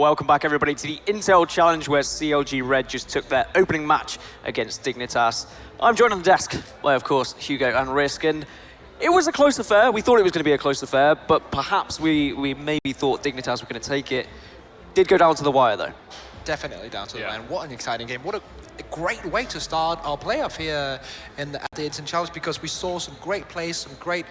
Welcome back, everybody, to the Intel Challenge, where CLG Red just took their opening match against Dignitas. I'm joined on the desk by, of course, Hugo and Risk, and it was a close affair. We thought it was going to be a close affair, but perhaps we maybe thought Dignitas were going to take it. Did go down to the wire, though. Definitely down to the wire. What an exciting game. What a great way to start our playoff here at the Intel Challenge, because we saw some great plays, some great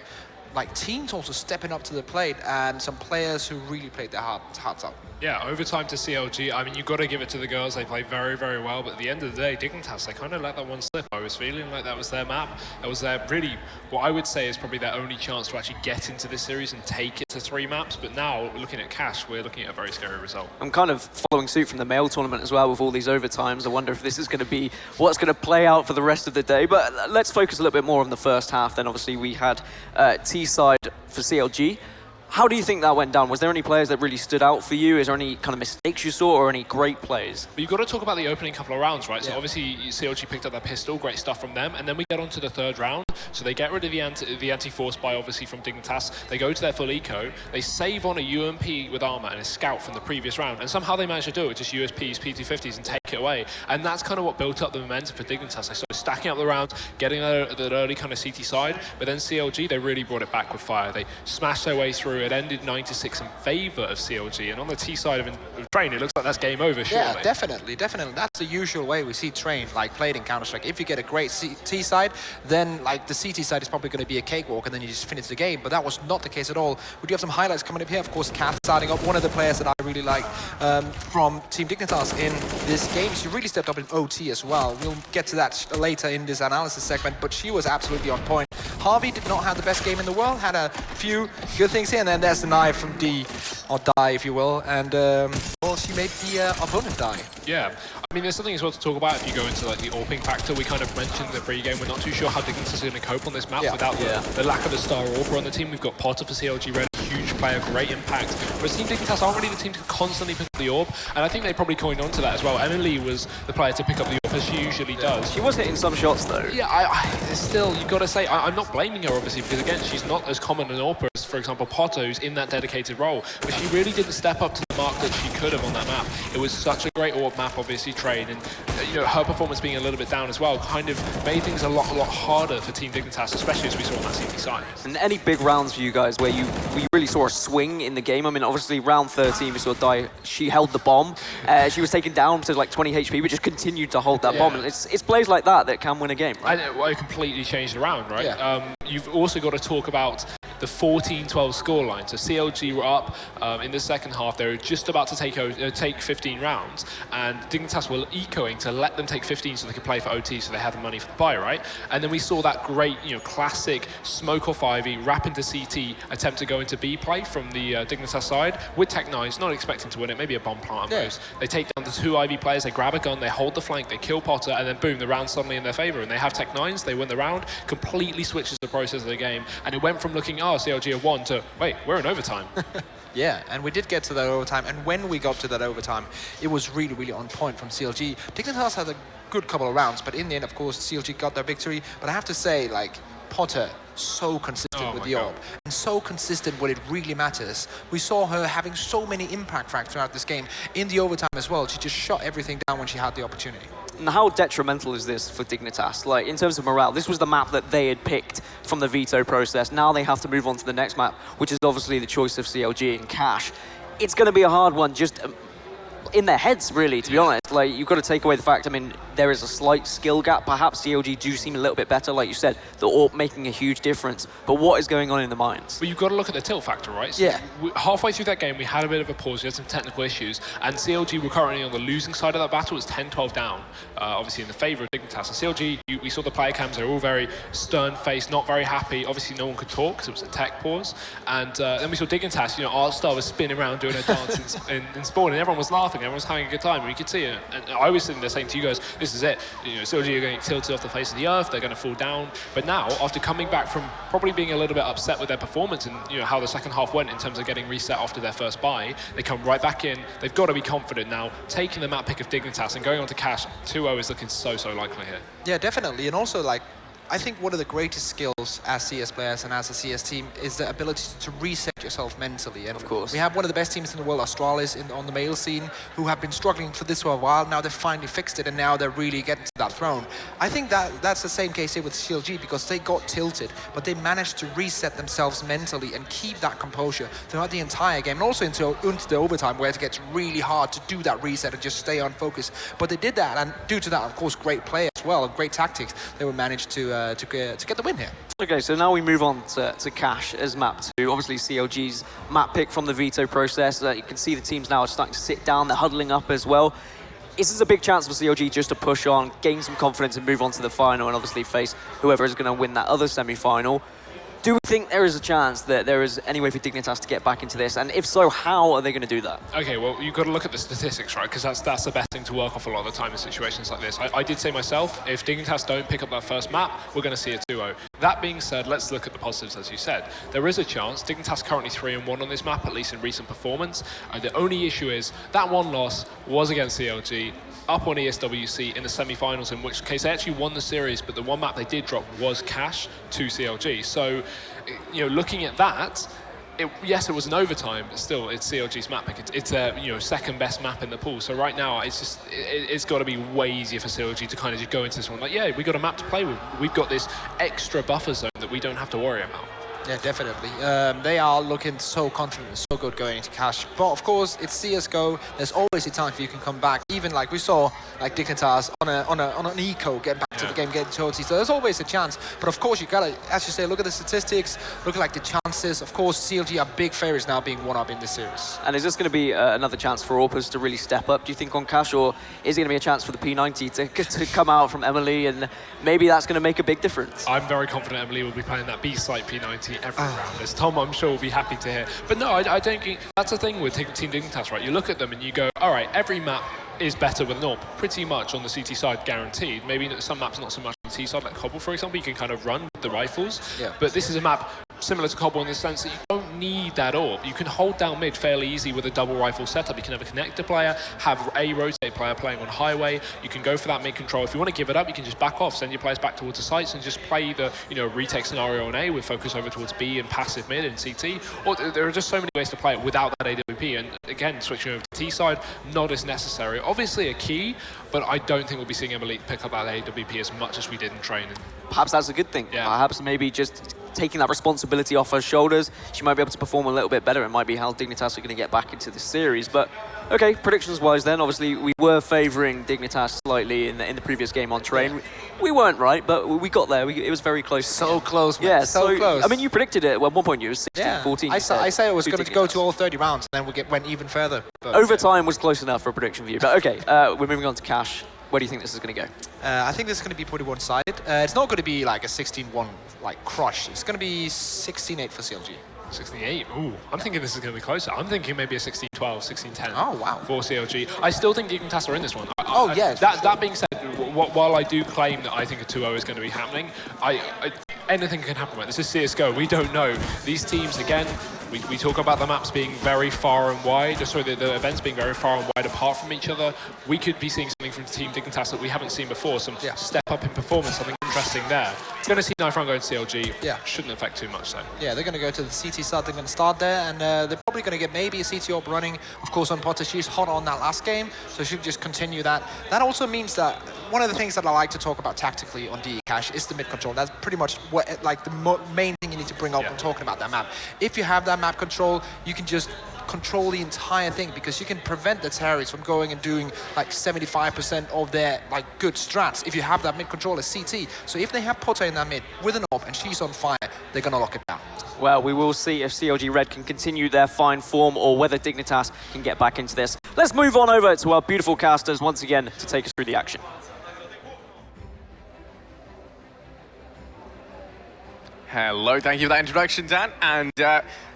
teams also stepping up to the plate, and some players who really played their hearts out. Yeah, overtime to CLG. I mean, you've got to give it to the girls. They play very, very well. But at the end of the day, Dignitas, they kind of let that one slip. I was feeling like that was their map. That was their really, what I would say is probably their only chance to actually get into this series and take it to 3 maps. But now, looking at Cash, we're looking at a very scary result. I'm kind of following suit from the male tournament as well with all these overtimes. I wonder if this is going to be what's going to play out for the rest of the day. But let's focus a little bit more on the first half. Then obviously we had T-side for CLG. How do you think that went down? Was there any players that really stood out for you? Is there any kind of mistakes you saw or any great plays? But you've got to talk about the opening couple of rounds, right? Yeah. So obviously CLG picked up that pistol, great stuff from them, and then we get on to the 3rd round. So they get rid of the anti-force buy, obviously, from Dignitas. They go to their full eco. They save on a UMP with armor and a scout from the previous round, and somehow they manage to do it, just USPs, PT50s, and take it away. And that's kind of what built up the momentum for Dignitas. They started stacking up the rounds, getting that early kind of CT side, but then CLG, they really brought it back with fire. They smashed their way through. It ended 9-6 in favor of CLG, and on the T side of Train, it looks like that's game over, surely. Yeah, definitely. That's the usual way we see Train played in Counter-Strike. If you get a great T side, then the CT side is probably going to be a cakewalk, and then you just finish the game. But that was not the case at all. We do have some highlights coming up here. Of course, Kat starting up, one of the players that I really like from Team Dignitas in this game. She really stepped up in OT as well. We'll get to that later in this analysis segment, but she was absolutely on point. Harvey did not have the best game in the world, had a few good things here, and then there's the knife from D, or die if you will, and well, she made the opponent die. Yeah, I mean, there's something as well to talk about if you go into the AWPing factor. We kind of mentioned in the pre-game, we're not too sure how Dignitas is going to cope on this map without the lack of a star AWPer on the team. We've got Potter for CLG Red, huge player, great impact. But Team Dignitas aren't really the team to constantly pick up the AWP, and I think they probably coined on to that as well. Emily was the player to pick up the AWP, as she usually does. She was hitting some shots, though. Yeah, still, you've got to say, I'm not blaming her, obviously, because, again, she's not as common an AWPer as, for example, Potter, who's in that dedicated role. But she really didn't step up to the mark that she could have on that map. It was such a great AWP map, obviously, Train, and her performance being a little bit down as well kind of made things a lot harder for Team Dignitas, especially as we saw on that CT side. And any big rounds for you guys where you really saw a swing in the game? I mean, obviously, round 13, we saw Dai, she held the bomb. She was taken down to 20 HP, but just continued to hold that bomb. And it's plays like that can win a game, right? It completely changed around, right? Yeah. You've also got to talk about the 14-12 scoreline. So CLG were up in the second half. They were just about to take 15 rounds, and Dignitas were ecoing to let them take 15 so they could play for OT, so they had the money for the buy, right? And then we saw that great, classic smoke off Ivy, wrap into CT, attempt to go into B play from the Dignitas side with Tech9s, not expecting to win it, maybe a bomb plant at most. They take down the 2 Ivy players, they grab a gun, they hold the flank, they kill Potter, and then boom, the round's suddenly in their favor, and they have Tech9s, they win the round, completely switches the process of the game, and it went from looking, CLG have won, to, wait, we're in overtime. Yeah, and we did get to that overtime, and when we got to that overtime, it was really, really on point from CLG. Dignitas had a good couple of rounds, but in the end, of course, CLG got their victory. But I have to say, Potter, so consistent with the AWP, and so consistent when it really matters. We saw her having so many impact frags throughout this game. In the overtime as well, she just shot everything down when she had the opportunity. And how detrimental is this for Dignitas? In terms of morale, this was the map that they had picked from the veto process. Now they have to move on to the next map, which is obviously the choice of CLG and Cash. It's going to be a hard one, just in their heads, really, to be honest. You've got to take away the fact, there is a slight skill gap. Perhaps CLG do seem a little bit better, like you said, the AWP making a huge difference. But what is going on in the minds? Well, you've got to look at the tilt factor, right? So halfway through that game, we had a bit of a pause. We had some technical issues, and CLG were currently on the losing side of that battle. It was 10-12 down, obviously in the favor of Dignitas. And CLG, we saw the player cams, they were all very stern-faced, not very happy. Obviously, no one could talk because it was a tech pause. And then we saw Dignitas, Artstar was spinning around doing a dance in spawn, and everyone was laughing, everyone was having a good time, and you could see it. And I was sitting there saying to you guys, this is it. CLG are going to get tilted off the face of the earth, they're going to fall down. But now, after coming back from probably being a little bit upset with their performance and how the second half went in terms of getting reset after their first buy, they come right back in. They've got to be confident now, taking the map pick of Dignitas and going on to Cash. 2-0 is looking so likely here. Yeah, definitely. And also, I think one of the greatest skills as CS players and as a CS team is the ability to reset yourself mentally. And of course. We have one of the best teams in the world, Astralis, on the male scene, who have been struggling for this for a while. Now they've finally fixed it, and now they're really getting to that throne. I think that's the same case here with CLG, because they got tilted, but they managed to reset themselves mentally and keep that composure throughout the entire game, and also into the overtime, where it gets really hard to do that reset and just stay on focus. But they did that, and due to that, of course, great play as well, great tactics, they were managed to get the win here. Okay, so now we move on to Cash as map 2. Obviously, CLG's map pick from the veto process. You can see the teams now are starting to sit down, they're huddling up as well. This is a big chance for CLG just to push on, gain some confidence and move on to the final, and obviously face whoever is going to win that other semi-final. Do we think there is a chance that there is any way for Dignitas to get back into this? And if so, how are they going to do that? Okay, well, you've got to look at the statistics, right? Because that's the best thing to work off a lot of the time in situations like this. I did say myself, if Dignitas don't pick up that first map, we're going to see a 2-0. That being said, let's look at the positives, as you said. There is a chance. Dignitas currently 3-1 on this map, at least in recent performance. The only issue is that one loss was against CLG, up on ESWC in the semi-finals, in which case they actually won the series, but the one map they did drop was Cash to CLG. So, you know, looking at that, yes, it was an overtime, but still, it's CLG's map pick. It's their second best map in the pool. So right now, it's got to be way easier for CLG to kind of just go into this one like, yeah, we got a map to play with. We've got this extra buffer zone that we don't have to worry about. Yeah, definitely. They are looking so confident, so good going into Cash. But of course, it's CS:GO. There's always a time for you can come back. Even like we saw, like Dignitas on an eco getting back to the game, getting towards. So there's always a chance. But of course, you gotta, as you say, look at the statistics, look at like the chances. Of course, CLG are big favorites now, being one up in this series. And is this going to be another chance for Orpus to really step up, do you think, on Cash, or is it going to be a chance for the P90 to come out from Emily, and maybe that's going to make a big difference? I'm very confident Emily will be playing that B-site P90 every round. As Tom, I'm sure, will be happy to hear. But no, I don't think that's the thing with Team Dignitas, right? You look at them and you go, all right, every map is better with an AWP, pretty much on the CT side, guaranteed. Maybe some maps not so much on the T side, like Cobble, for example, you can kind of run with the rifles. Yeah. But this is a map similar to Cobble in the sense that you don't need that AWP. You can hold down mid fairly easy with a double rifle setup. You can have a connector player, have a rotate player playing on highway. You can go for that mid control. If you want to give it up, you can just back off, send your players back towards the sites and just play the retake scenario on A with focus over towards B and passive mid and CT. Or there are just so many ways to play it without that AWP. And again, switching over to T side, not as necessary. Obviously a key, but I don't think we'll be seeing Emily pick up that AWP as much as we did in training. Perhaps that's a good thing. Yeah. Perhaps maybe just taking that responsibility off her shoulders, she might be able to perform a little bit better. It might be how Dignitas are going to get back into this series. But okay, predictions-wise then, obviously we were favouring Dignitas slightly in the previous game on Train. Yeah. We weren't right, but we got there. It was very close. So close, man. Yeah, so close. I mean, you predicted it. Well, at one point, you were 16-14. I say it was going to go to all 30 rounds, and then we went even further. But, overtime was close enough for a prediction for you. But okay, we're moving on to Cash. Where do you think this is going to go? I think this is going to be pretty one-sided. It's not going to be like a 16-1 like crush. It's going to be 16-8 for CLG. 16-8. Ooh, I'm thinking this is going to be closer. I'm thinking maybe a 16-12, 16-10. Oh wow. For CLG. I still think Dignitas are in this one. Yeah. That being said, while I do claim that I think a 2-0 is going to be happening, anything can happen. Right? This is CS:GO. We don't know. These teams, again, we talk about the maps being very far and wide, sorry, the events being very far and wide apart from each other. We could be seeing something from Team Dignitas that we haven't seen before, some step up in performance, something interesting there. Going to see Knife Round go to CLG. Yeah. Shouldn't affect too much, though. Yeah, they're going to go to the CT side. They're going to start there, and they're probably going to get maybe a CT AWP running. Of course, on Potter, she's hot on that last game, so she'll just continue that. That also means that one of the things that I like to talk about tactically on DE Cash is the mid control. That's pretty much what, like, the main thing you need to bring up when talking about that map. If you have that map control, you can just control the entire thing, because you can prevent the terrorists from going and doing like 75% of their like good strats if you have that mid control as CT. So if they have Potter in that mid with an AWP and she's on fire, they're going to lock it down. Well, we will see if CLG Red can continue their fine form or whether Dignitas can get back into this. Let's move on over to our beautiful casters once again to take us through the action. Hello, thank you for that introduction, Dan. And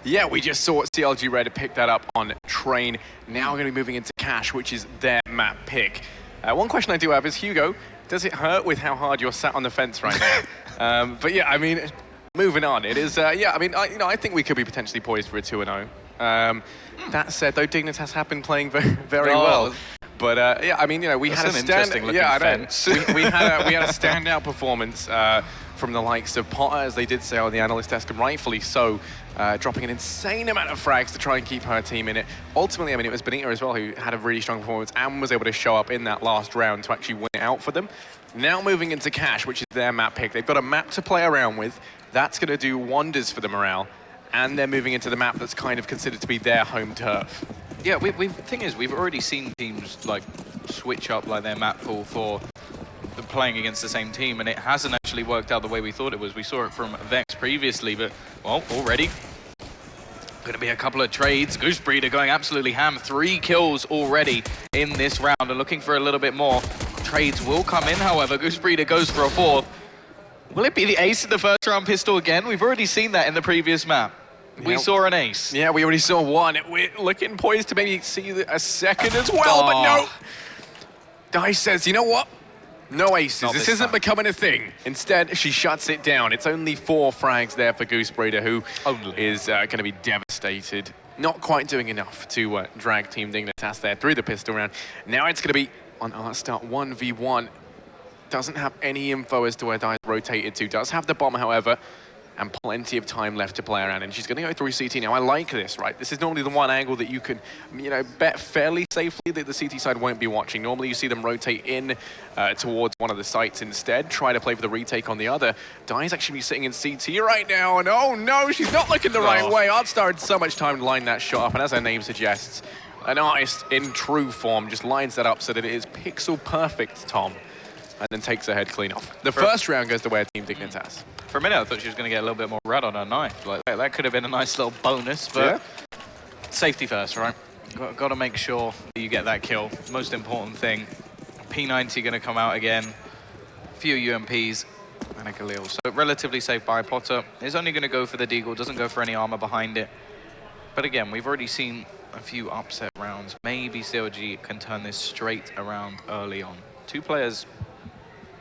yeah, we just saw CLG Red pick that up on Train. Now we're going to be moving into Cash, which is their map pick. One question I do have is, Hugo, does it hurt with how hard you're sat on the fence right now? But yeah, I mean, moving on. It is, yeah, I mean, I think we could be potentially poised for a 2-0. That said, though, Dignitas have been playing very well. But yeah, I mean, you know, we had a we had a standout performance from the likes of Potter, as they did say on the analyst desk, and rightfully so, dropping an insane amount of frags to try and keep her team in it. Ultimately, I mean, it was Benita as well who had a really strong performance and was able to show up in that last round to actually win it out for them. Now moving into Cash, which is their map pick. They've got a map to play around with. That's going to do wonders for the morale. And they're moving into the map that's kind of considered to be their home turf. Yeah, thing is, we've already seen teams like switch up like their map pool for playing against the same team, and it hasn't actually worked out the way we thought it was. We saw it from Vex previously, but, well, already going to be a couple of trades. Goose Breeder going absolutely ham. 3 kills already in this round and looking for a little bit more. Trades will come in, however. Goose Breeder goes for a 4th. Will it be the ace in the first round pistol again? We've already seen that in the previous map. We saw an ace. Yeah, we already saw one. We're looking poised to maybe see a second as well, but no. Dice says, you know what? No aces. This isn't becoming a thing. Instead, she shuts it down. It's only 4 frags there for Goose Breeder, who is going to be devastated. Not quite doing enough to drag Team Dignitas there through the pistol round. Now it's going to be on Artstart 1v1. Doesn't have any info as to where Dice rotated to. Does have the bomb, however, and plenty of time left to play around. And she's going to go through CT now. I like this, right? This is normally the one angle that you can, you know, bet fairly safely that the CT side won't be watching. Normally you see them rotate in towards one of the sites instead, try to play for the retake on the other. Di's actually sitting in CT right now, and oh no, she's not looking the right way. Artstar had so much time to line that shot up, and as her name suggests, an artist in true form just lines that up so that it is pixel perfect, Tom, and then takes her head clean off. The first round goes the way of Team Dignitas. For a minute, I thought she was going to get a little bit more red on her knife. Like, that could have been a nice little bonus, but safety first, right? Got to make sure that you get that kill. Most important thing. P90 going to come out again. A few UMPs and a Galil. So relatively safe by Potter. Is only going to go for the deagle, doesn't go for any armor behind it. But again, we've already seen a few upset rounds. Maybe CLG can turn this straight around early on. 2 players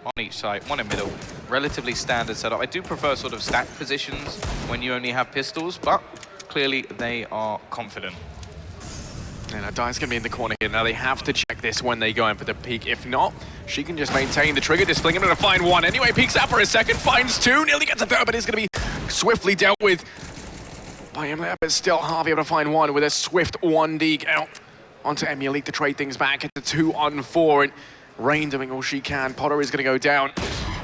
on each side, 1 in middle. Relatively standard setup. I do prefer sort of stacked positions when you only have pistols, but clearly they are confident. And Di's going to be in the corner here. Now they have to check this when they go in for the peek. If not, she can just maintain the trigger discipline. I'm going to find 1. Anyway, peeks out for a second, finds 2, nearly gets a 3rd, but it's going to be swiftly dealt with by him there. But still, Harvey able to find 1 with a swift 1 deke out onto Emulate to trade things back. It's a 2-on-4, and Rain doing all she can. Potter is going to go down.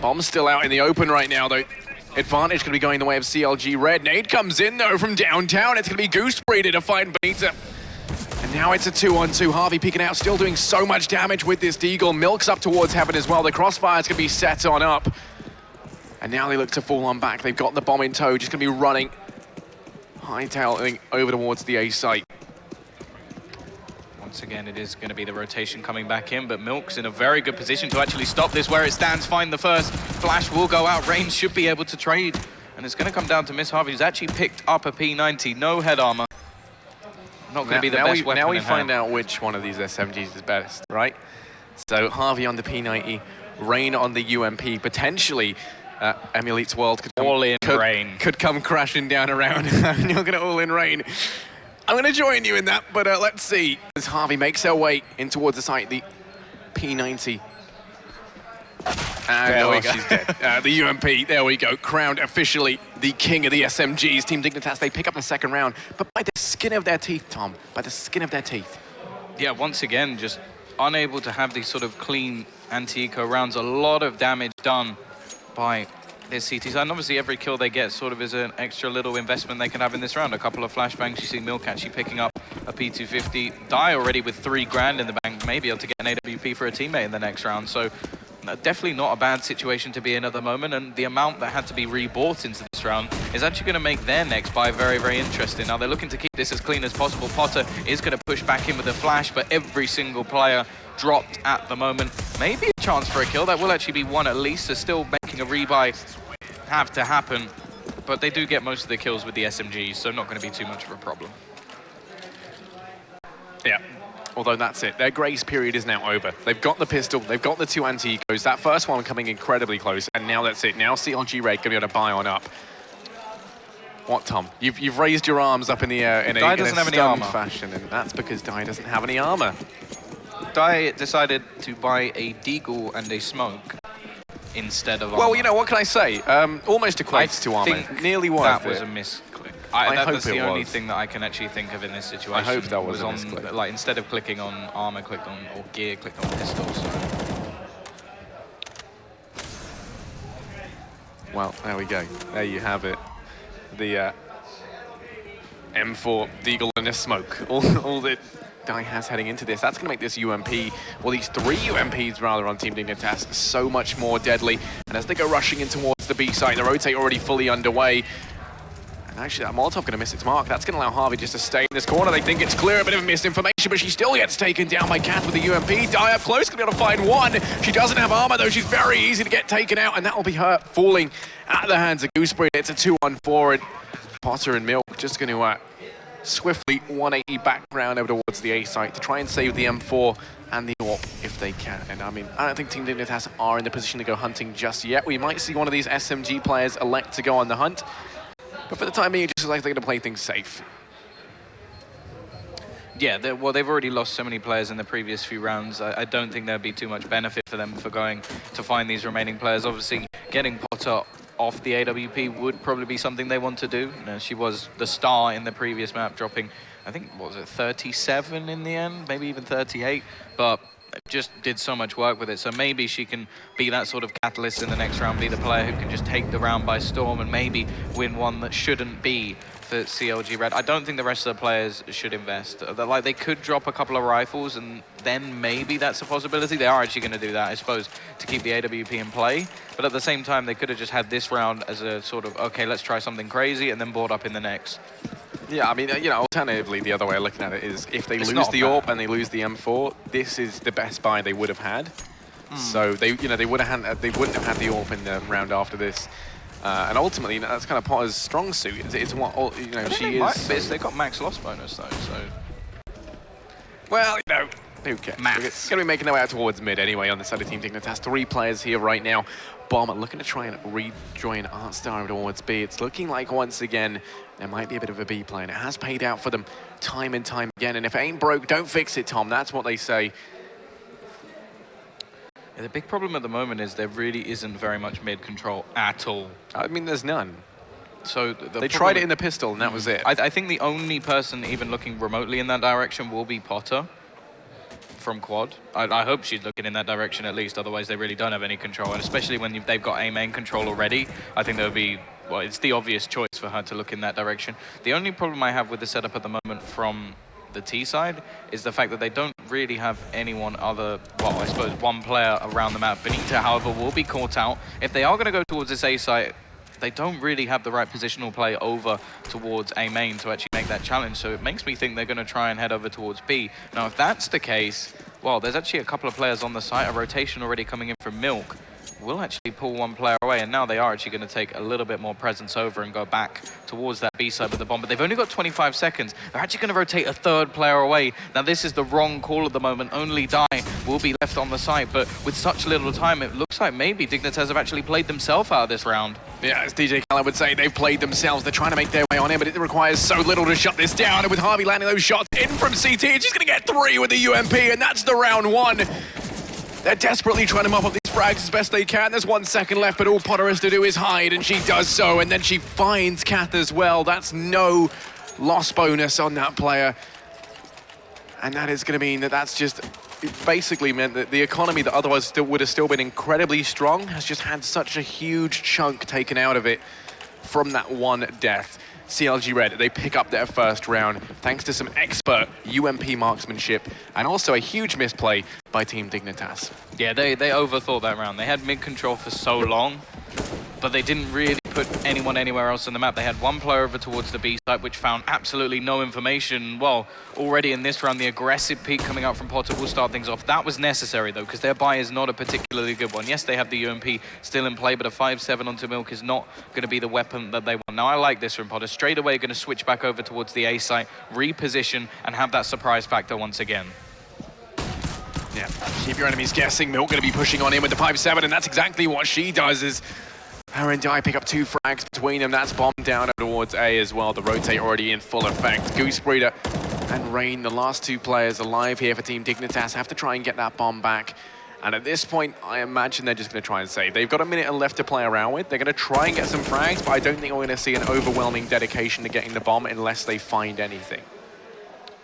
Bomb's still out in the open right now, though. Advantage going to be going the way of CLG Red. Nade comes in, though, from downtown. It's going to be Goose Breeder to find Benita. And now it's a 2-on-2. Harvey peeking out, still doing so much damage with this deagle. Milk's up towards heaven as well. The crossfire's going to be set on up. And now they look to fall on back. They've got the bomb in tow, just going to be running, hightailing over towards the A site. Once again, it is going to be the rotation coming back in, but Milk's in a very good position to actually stop this where it stands. Find the first. Flash will go out. Rain should be able to trade. And it's going to come down to Miss Harvey, who's actually picked up a P90. No head armor. Not going to be the best weapon. Now we find out which one of these SMGs is best, right? So Harvey on the P90, Rain on the UMP. Potentially, Emulate's world could come crashing down around. You're going to all in Rain. I'm going to join you in that, but let's see. As Harvey makes her way in towards the site, the P90. And there we go. She's dead. The UMP, there we go. Crowned officially the king of the SMGs. Team Dignitas, they pick up the second round, but by the skin of their teeth, Tom. By the skin of their teeth. Yeah, once again, just unable to have these sort of clean anti-eco rounds. A lot of damage done by this CT side. And obviously, every kill they get sort of is an extra little investment they can have in this round. A couple of flashbangs. You see Milk actually picking up a P250. Die already with 3 grand in the bank. Maybe able to get an AWP for a teammate in the next round. So definitely not a bad situation to be in at the moment. And the amount that had to be rebought into this round is actually going to make their next buy very, very interesting. Now, they're looking to keep this as clean as possible. Potter is going to push back in with a flash, but every single player dropped at the moment. Maybe a chance for a kill. That will actually be 1 at least. So still making a rebuy have to happen, but they do get most of the kills with the SMGs, so not going to be too much of a problem. Yeah, although that's it. Their grace period is now over. They've got the pistol, they've got the 2 anti-ecos. That first one coming incredibly close, and now that's it. Now CLG Red going to be able to buy on up. What, Tom? You've raised your arms up in the air in a stunned fashion, and that's because Di doesn't have any armor. Dai decided to buy a deagle and a smoke instead of Well, armor. you know, what can I say? Almost equates to armor. Nearly was that was a misclick. That's the only thing that I can actually think of in this situation. I hope that was a misclick. Like, instead of clicking on armor, clicked on, or gear, clicked on pistol. So. Well, there we go. There you have it. The M4 deagle and a smoke. All that Dai has heading into this. That's going to make this UMP, well, these 3 UMPs rather on Team Dignitas, so much more deadly. And as they go rushing in towards the B site, the rotate already fully underway. And actually, that Molotov going to miss its mark. That's going to allow Harvey just to stay in this corner. They think it's clear, a bit of misinformation, but she still gets taken down by Kath with the UMP. Dai up close, going to be able to find one. She doesn't have armor, though. She's very easy to get taken out, and that will be her falling at the hands of Gooseberry. It's a 2-on-4, and Potter and Milk just going to swiftly 180 back round over towards the A site to try and save the M4 and the AWP if they can. And I mean, I don't think Team Dignitas are in the position to go hunting just yet. We might see one of these SMG players elect to go on the hunt, but for the time being, it just looks like they're going to play things safe. Yeah, well, they've already lost so many players in the previous few rounds. I don't think there'd be too much benefit for them for going to find these remaining players. Obviously, getting Potter off the AWP would probably be something they want to do. You know, she was the star in the previous map, dropping, I think, what was it, 37 in the end, maybe even 38, but just did so much work with it. So maybe she can be that sort of catalyst in the next round, be the player who can just take the round by storm and maybe win one that shouldn't be for CLG Red. I don't think the rest of the players should invest. Like, they could drop a couple of rifles and then maybe that's a possibility. They are actually going to do that, I suppose, to keep the AWP in play. But at the same time, they could have just had this round as a sort of, okay, let's try something crazy and then board up in the next. Yeah, I mean, you know, alternatively, the other way of looking at it is if they lose the AWP and they lose the M4, this is the best buy they would have had. So they, you know, they wouldn't have had the AWP in the round after this. And ultimately, you know, that's kind of Potter's strong suit. It's what, you know, she is. They got max loss bonus though, so. Well, you know, who cares? Maths. It's going to be making their way out towards mid anyway on the side of Team Dignitas. 3 players here right now. Bomb looking to try and rejoin Artstar towards B. It's looking like once again there might be a bit of a B play, and it has paid out for them time and time again. And if it ain't broke, don't fix it, Tom. That's what they say. Yeah, the big problem at the moment is there really isn't very much mid control at all. I mean, there's none. So they tried it in the pistol, and that was it. I think the only person even looking remotely in that direction will be Potter from Quad. I hope she's looking in that direction at least, otherwise they really don't have any control. And especially when they've got A main control already, I think there would be, well, it's the obvious choice for her to look in that direction. The only problem I have with the setup at the moment from the T side is the fact that they don't really have anyone other, well, I suppose one player around the map. Benita, however, will be caught out. If they are going to go towards this A site, they don't really have the right positional play over towards A main to actually make that challenge. So it makes me think they're going to try and head over towards B. Now, if that's the case, well, there's actually a couple of players on the site, a rotation already coming in from Milk. Will actually pull one player away, and now they are actually going to take a little bit more presence over and go back towards that B side with the bomb, but they've only got 25 seconds. They're actually going to rotate a 3rd player away. Now this is the wrong call at the moment. Only Dai will be left on the site, but with such little time, it looks like maybe Dignitas have actually played themselves out of this round. Yeah, as DJ Khaled would say, they've played themselves. They're trying to make their way on in, but it requires so little to shut this down. And with Harvey landing those shots in from CT, she's going to get 3 with the UMP, and that's the round 1. They're desperately trying to mop up these frags as best they can. There's 1 second left, but all Potter has to do is hide, and she does so, and then she finds Kath as well. That's no loss bonus on that player. And that is going to mean that that's just basically meant that the economy that otherwise would have still been incredibly strong has just had such a huge chunk taken out of it from that 1 death. CLG Red, they pick up their first round thanks to some expert UMP marksmanship and also a huge misplay by Team Dignitas. Yeah, they overthought that round. They had mid-control for so long, but they didn't really put anyone anywhere else on the map. They had one player over towards the B site, which found absolutely no information. Well, already in this round, the aggressive peak coming out from Potter will start things off. That was necessary, though, because their buy is not a particularly good one. Yes, they have the UMP still in play, but a 5-7 onto Milk is not going to be the weapon that they want. Now, I like this from Potter. Straight away, going to switch back over towards the A site, reposition, and have that surprise factor once again. Yeah, keep your enemies guessing. Milk going to be pushing on in with the 5-7, and that's exactly what she does. Is her and Dai pick up 2 frags between them. That's bombed down towards A as well. The rotate already in full effect. Goose Breeder and Rain, the last two players alive here for Team Dignitas, have to try and get that bomb back. And at this point, I imagine they're just going to try and save. They've got a minute left to play around with. They're going to try and get some frags, but I don't think we're going to see an overwhelming dedication to getting the bomb unless they find anything.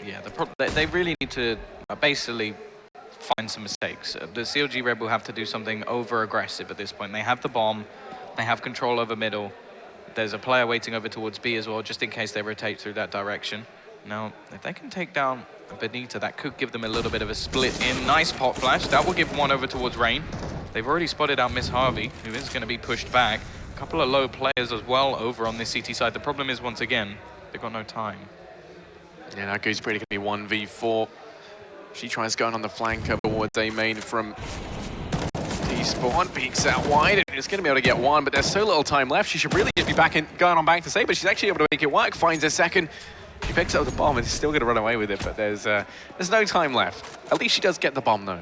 Yeah, they really need to basically find some mistakes. The CLG Red will have to do something over-aggressive at this point. They have the bomb. They have control over middle. There's a player waiting over towards B as well, just in case they rotate through that direction. Now, if they can take down Benita, that could give them a little bit of a split in. Nice pot flash. That will give one over towards Rain. They've already spotted out Miss Harvey, who is going to be pushed back. A couple of low players as well over on this CT side. The problem is, once again, they've got no time. Yeah, now Gooseberry going to be 1v4. She tries going on the flank towards A main from T-spawn, peeks out wide, and it's going to be able to get one, but there's so little time left. She should really just be going on back to save, but she's actually able to make it work, finds a second. She picks up the bomb and is still going to run away with it, but there's no time left. At least she does get the bomb, though.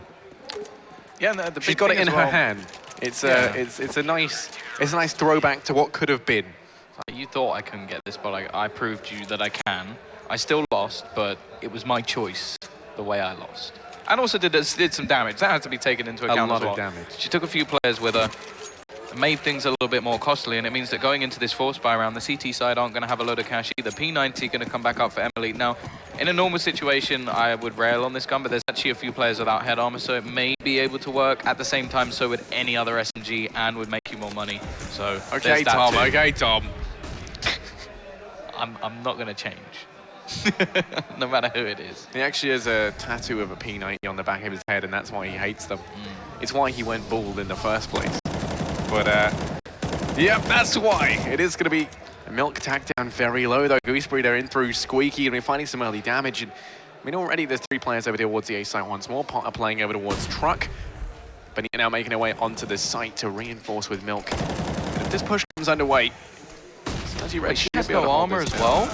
Yeah, she's got it in her hand. It's a nice throwback to what could have been. You thought I couldn't get this, but I proved you that I can. I still lost, but it was my choice the way I lost. And also did some damage. That had to be taken into account as well. A lot of damage. She took a few players with her, made things a little bit more costly, and it means that going into this force buy round, the CT side aren't going to have a load of cash either. P90 going to come back up for Emily. Now, in a normal situation, I would rail on this gun, but there's actually a few players without head armor, so it may be able to work. At the same time, so would any other SMG and would make you more money. So okay, Tom. Okay, Tom. I'm not going to change. No matter who it is. He actually has a tattoo of a P90 on the back of his head, and that's why he hates them. It's why he went bald in the first place. But, yep, that's why. It is going to be a Milk tack down very low, though. Gooseberry, they're in through Squeaky, and we're finding some early damage. And I mean, already there's 3 players over towards the A site once more. Potter playing over towards Truck. But now making their way onto the site to reinforce with Milk. And if this push comes underway, she has no armor as well?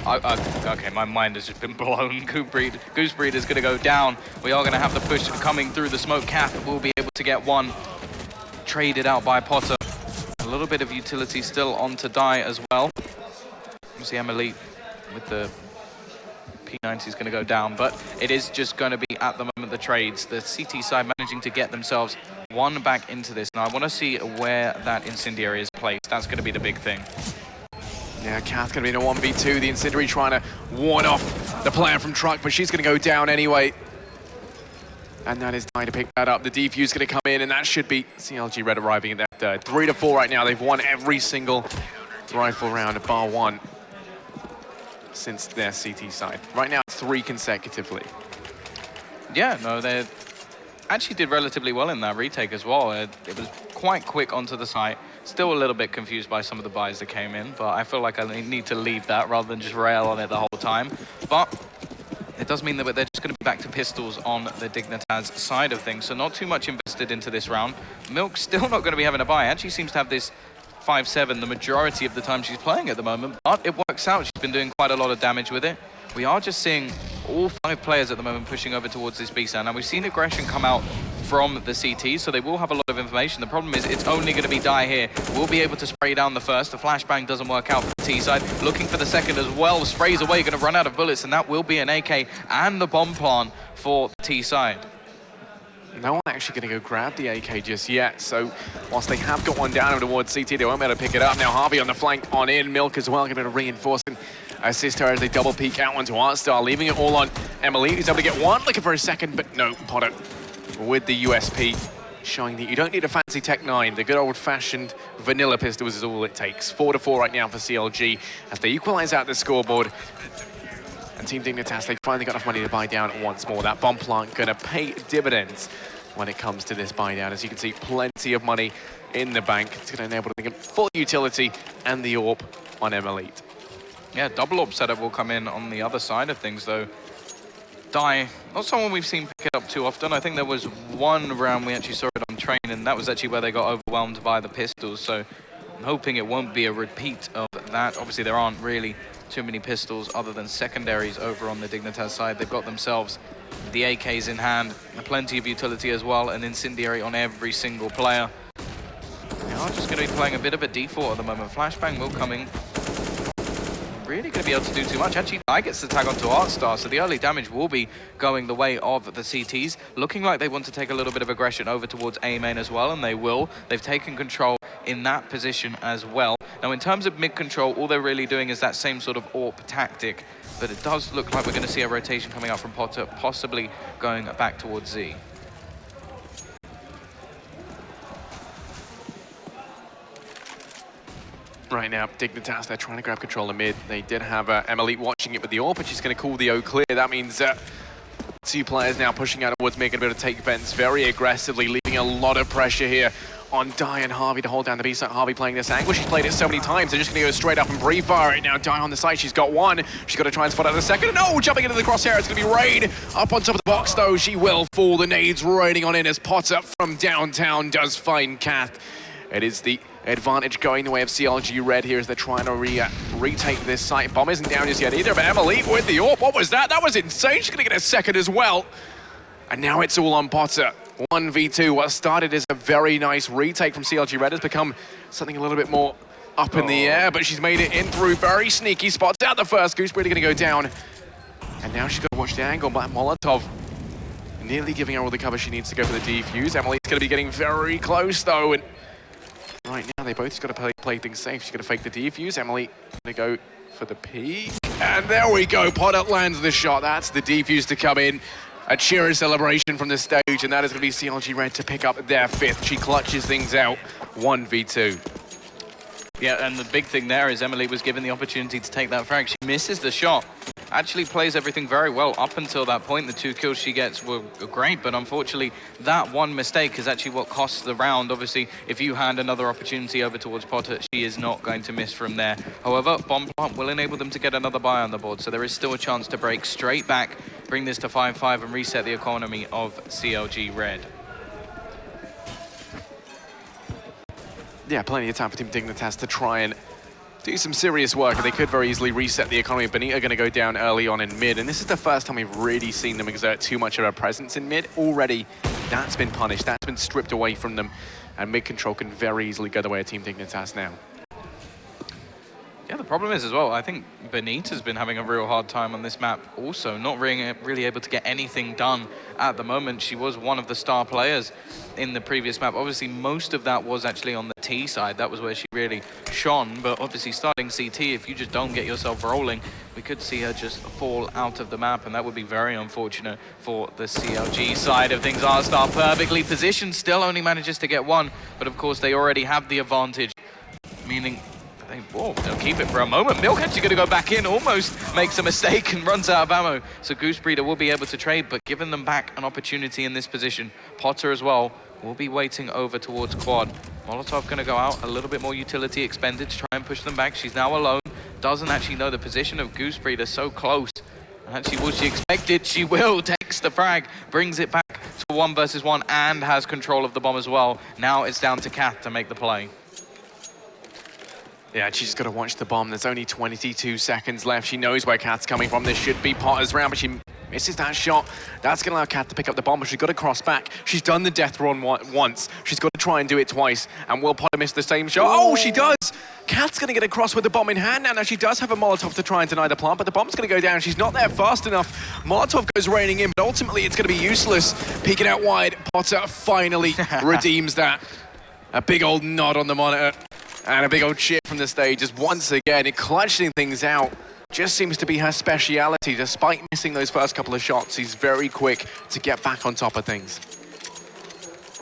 Okay, my mind has just been blown. Goosebreed is going to go down. We are going to have the push coming through the smoke cap. We'll be able to get one traded out by Potter. A little bit of utility still on to die as well. You see Emily with the P90 is going to go down, but it is just going to be at the moment the trades. The CT side managing to get themselves one back into this. Now I want to see where that incendiary is placed. That's going to be the big thing. Yeah, Kath going to be in a 1v2. The Incendiary trying to warn off the player from Truck, but she's going to go down anyway. And that is time to pick that up. The defuse going to come in, and that should be CLG Red arriving at that third. 3-4 right now. They've won every single rifle round at bar 1 since their CT side. Right now, 3 consecutively. Yeah, no, they actually did relatively well in that retake as well. It was quite quick onto the site. Still a little bit confused by some of the buys that came in, but I feel like I need to leave that rather than just rail on it the whole time. But it does mean that they're just going to be back to pistols on the Dignitas side of things, so not too much invested into this round. Milk's still not going to be having a buy. Actually seems to have this 5-7 the majority of the time she's playing at the moment, but it works out. She's been doing quite a lot of damage with it. We are just seeing all 5 players at the moment pushing over towards this B-stand. Now, we've seen aggression come out from the CT, so they will have a lot of information. The problem is it's only going to be Die here. We'll be able to spray down the first. The flashbang doesn't work out for the T side. Looking for the second as well. Sprays away, going to run out of bullets, and that will be an AK and the bomb plant for the T side. No one actually going to go grab the AK just yet, so whilst they have got one down over towards CT, they won't be able to pick it up. Now Harvey on the flank on in. Milk as well, going to reinforce and assist her as they double peek out onto Artstar, leaving it all on Emily, who's able to get one, looking for a second, but no, Potter with the USP, showing that you don't need a fancy Tech 9. The good old-fashioned vanilla pistols is all it takes. 4-4 right now for CLG as they equalize out the scoreboard. And Team Dignitas, they finally got enough money to buy down once more. That bomb plant gonna pay dividends when it comes to this buy down. As you can see, plenty of money in the bank. It's gonna enable them to get full utility and the AWP on M-Elite. Yeah, double AWP setup will come in on the other side of things, though. Die, not someone we've seen pick it up too often. I think there was one round we actually saw it on train, and that was actually where they got overwhelmed by the pistols. So I'm hoping it won't be a repeat of that. Obviously, there aren't really too many pistols other than secondaries over on the Dignitas side. They've got themselves the AKs in hand, plenty of utility as well, an incendiary on every single player. They are just going to be playing a bit of a default at the moment. Flashbang will come in. really going to be able to do too much. Actually, I gets the tag onto Artstar, so the early damage will be going the way of the CTs. Looking like they want to take a little bit of aggression over towards A main as well, and they will. They've taken control in that position as well. Now, in terms of mid control, all they're really doing is that same sort of AWP tactic, but it does look like we're going to see a rotation coming up from Potter, possibly going back towards Z. Right now, Dignitas, they're trying to grab control of mid. They did have Emily watching it with the AWP, but she's going to call the O clear. That means two players now pushing out towards mid, going to be able to take vents very aggressively, leaving a lot of pressure here on Di and Harvey to hold down the B side. Harvey playing this angle. She's played it so many times. They're just going to go straight up and pre-fire it now. Di on the side. She's got one. She's got to try and spot out a second. No, jumping into the crosshair. It's going to be Raid up on top of the box, though. She will fall. The nades raining on in as Potter from downtown does find Kath. It is the advantage going the way of CLG Red here as they're trying to retake this site. Bomb isn't down just yet either, but Emily with the AWP. What was that? That was insane. She's going to get a second as well. And now it's all on Potter. 1v2. What started as a very nice retake from CLG Red has become something a little bit more up in the air, but she's made it in through very sneaky spots. Out the first. Goose really going to go down. And now she's got to watch the angle. But Molotov nearly giving her all the cover she needs to go for the defuse. Emily's going to be getting very close, though. And right now, they both just got to play things safe. She's going to fake the defuse. Emily going to go for the peek. And there we go. Potter lands the shot. That's the defuse to come in. A cheering celebration from the stage, and that is going to be CLG Red to pick up their fifth. She clutches things out, 1v2. Yeah, and the big thing there is Emily was given the opportunity to take that frag. She misses the shot. Actually plays everything very well up until that point. The 2 kills she gets were great, but unfortunately that one mistake is actually what costs the round. Obviously, if you hand another opportunity over towards Potter, she is not going to miss from there. However, Bomb Plant will enable them to get another buy on the board, so there is still a chance to break straight back, bring this to 5-5 and reset the economy of CLG Red. Yeah, plenty of time for Team Dignitas to try and do some serious work, and they could very easily reset the economy. Benita going to go down early on in mid, and this is the first time we've really seen them exert too much of a presence in mid. Already, that's been punished, that's been stripped away from them, and mid control can very easily go the way of Team Dignitas now. Yeah, the problem is as well, I think Benita's been having a real hard time on this map also, not really able to get anything done at the moment. She was one of the star players in the previous map. Obviously, most of that was actually on the T side. That was where she really shone, but obviously starting CT, if you just don't get yourself rolling, we could see her just fall out of the map, and that would be very unfortunate for the CLG side of things. Arstar perfectly positioned, still only manages to get one, but of course they already have the advantage, meaning they'll keep it for a moment. Milk actually going to go back in, almost makes a mistake and runs out of ammo. So Goose Breeder will be able to trade, but giving them back an opportunity in this position. Potter as well will be waiting over towards quad. Molotov going to go out, a little bit more utility expended to try and push them back. She's now alone, doesn't actually know the position of Goose Breeder, so close. Actually, what she expected, she will, takes the frag, brings it back to 1 versus 1 and has control of the bomb as well. Now it's down to Kath to make the play. Yeah, she's got to watch the bomb. There's only 22 seconds left. She knows where Kath's coming from. This should be Potter's round, but she misses that shot. That's going to allow Kath to pick up the bomb, but she's got to cross back. She's done the death run once. She's got to try and do it twice. And will Potter miss the same shot? Oh, she does! Kath's going to get across with the bomb in hand now. Now she does have a Molotov to try and deny the plant, but the bomb's going to go down. She's not there fast enough. Molotov goes raining in, but ultimately it's going to be useless. Peeking out wide, Potter finally redeems that. A big old nod on the monitor. And a big old cheer from the stage as once again, it clutching things out just seems to be her speciality. Despite missing those first couple of shots, he's very quick to get back on top of things.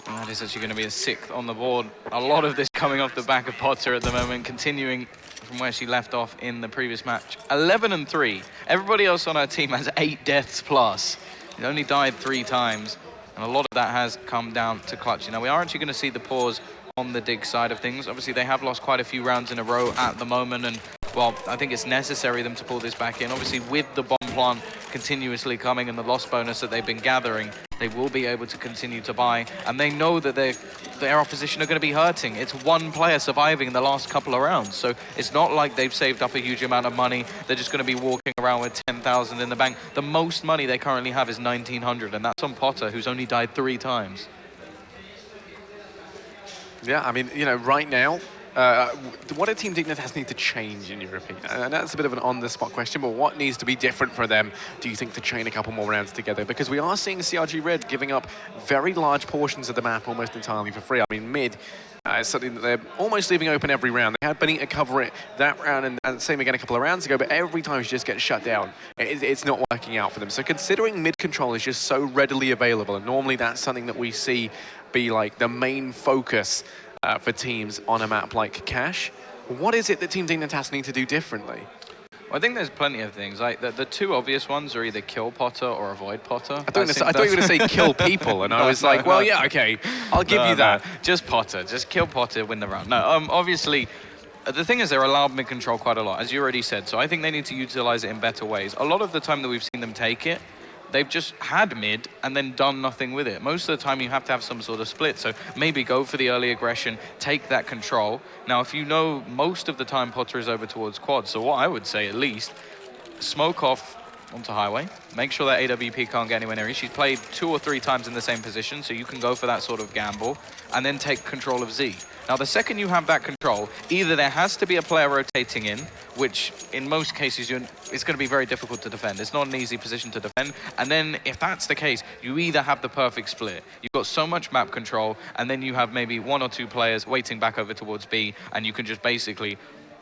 And that is actually going to be a 6th on the board. A lot of this coming off the back of Potter at the moment, continuing from where she left off in the previous match. 11-3. Everybody else on our team has 8 deaths plus. He only died 3 times, and a lot of that has come down to clutching. Now, we are actually going to see the pause on the Dig side of things. Obviously, they have lost quite a few rounds in a row at the moment, and, well, I think it's necessary them to pull this back in. Obviously, with the bomb plant continuously coming and the loss bonus that they've been gathering, they will be able to continue to buy, and they know that their opposition are going to be hurting. It's one player surviving in the last couple of rounds, so it's not like they've saved up a huge amount of money. They're just going to be walking around with 10,000 in the bank. The most money they currently have is 1,900, and that's on Potter, who's only died 3 times. Yeah, I mean, you know, right now, what do Team Dignitas need to change, in your opinion? And that's a bit of an on-the-spot question, but what needs to be different for them, do you think, to chain a couple more rounds together? Because we are seeing CLG Red giving up very large portions of the map almost entirely for free. I mean, mid is something that they're almost leaving open every round. They had Benita cover it that round and same again a couple of rounds ago, but every time she just gets shut down. It's not working out for them. So considering mid control is just so readily available, and normally that's something that we see be like the main focus for teams on a map like Cash, what is it that Team Dignitas need to do differently? Well, I think there's plenty of things. Like the two obvious ones are either kill Potter or avoid Potter. I thought you were going to say kill people, and I was like, well, yeah, okay, I'll give you that. No. Just Potter. Just kill Potter, win the round. No, obviously, the thing is they're allowed mid-control quite a lot, as you already said, so I think they need to utilize it in better ways. A lot of the time that we've seen them take it, they've just had mid and then done nothing with it. Most of the time you have to have some sort of split, so maybe go for the early aggression, take that control. Now, if you know most of the time Potter is over towards quad, so what I would say at least, smoke off onto highway, make sure that AWP can't get anywhere near you. She's played 2 or 3 times in the same position, so you can go for that sort of gamble, and then take control of Z. Now, the second you have that control, either there has to be a player rotating in, which in most cases it's going to be very difficult to defend. It's not an easy position to defend. And then if that's the case, you either have the perfect split. You've got so much map control, and then you have maybe 1 or 2 players waiting back over towards B, and you can just basically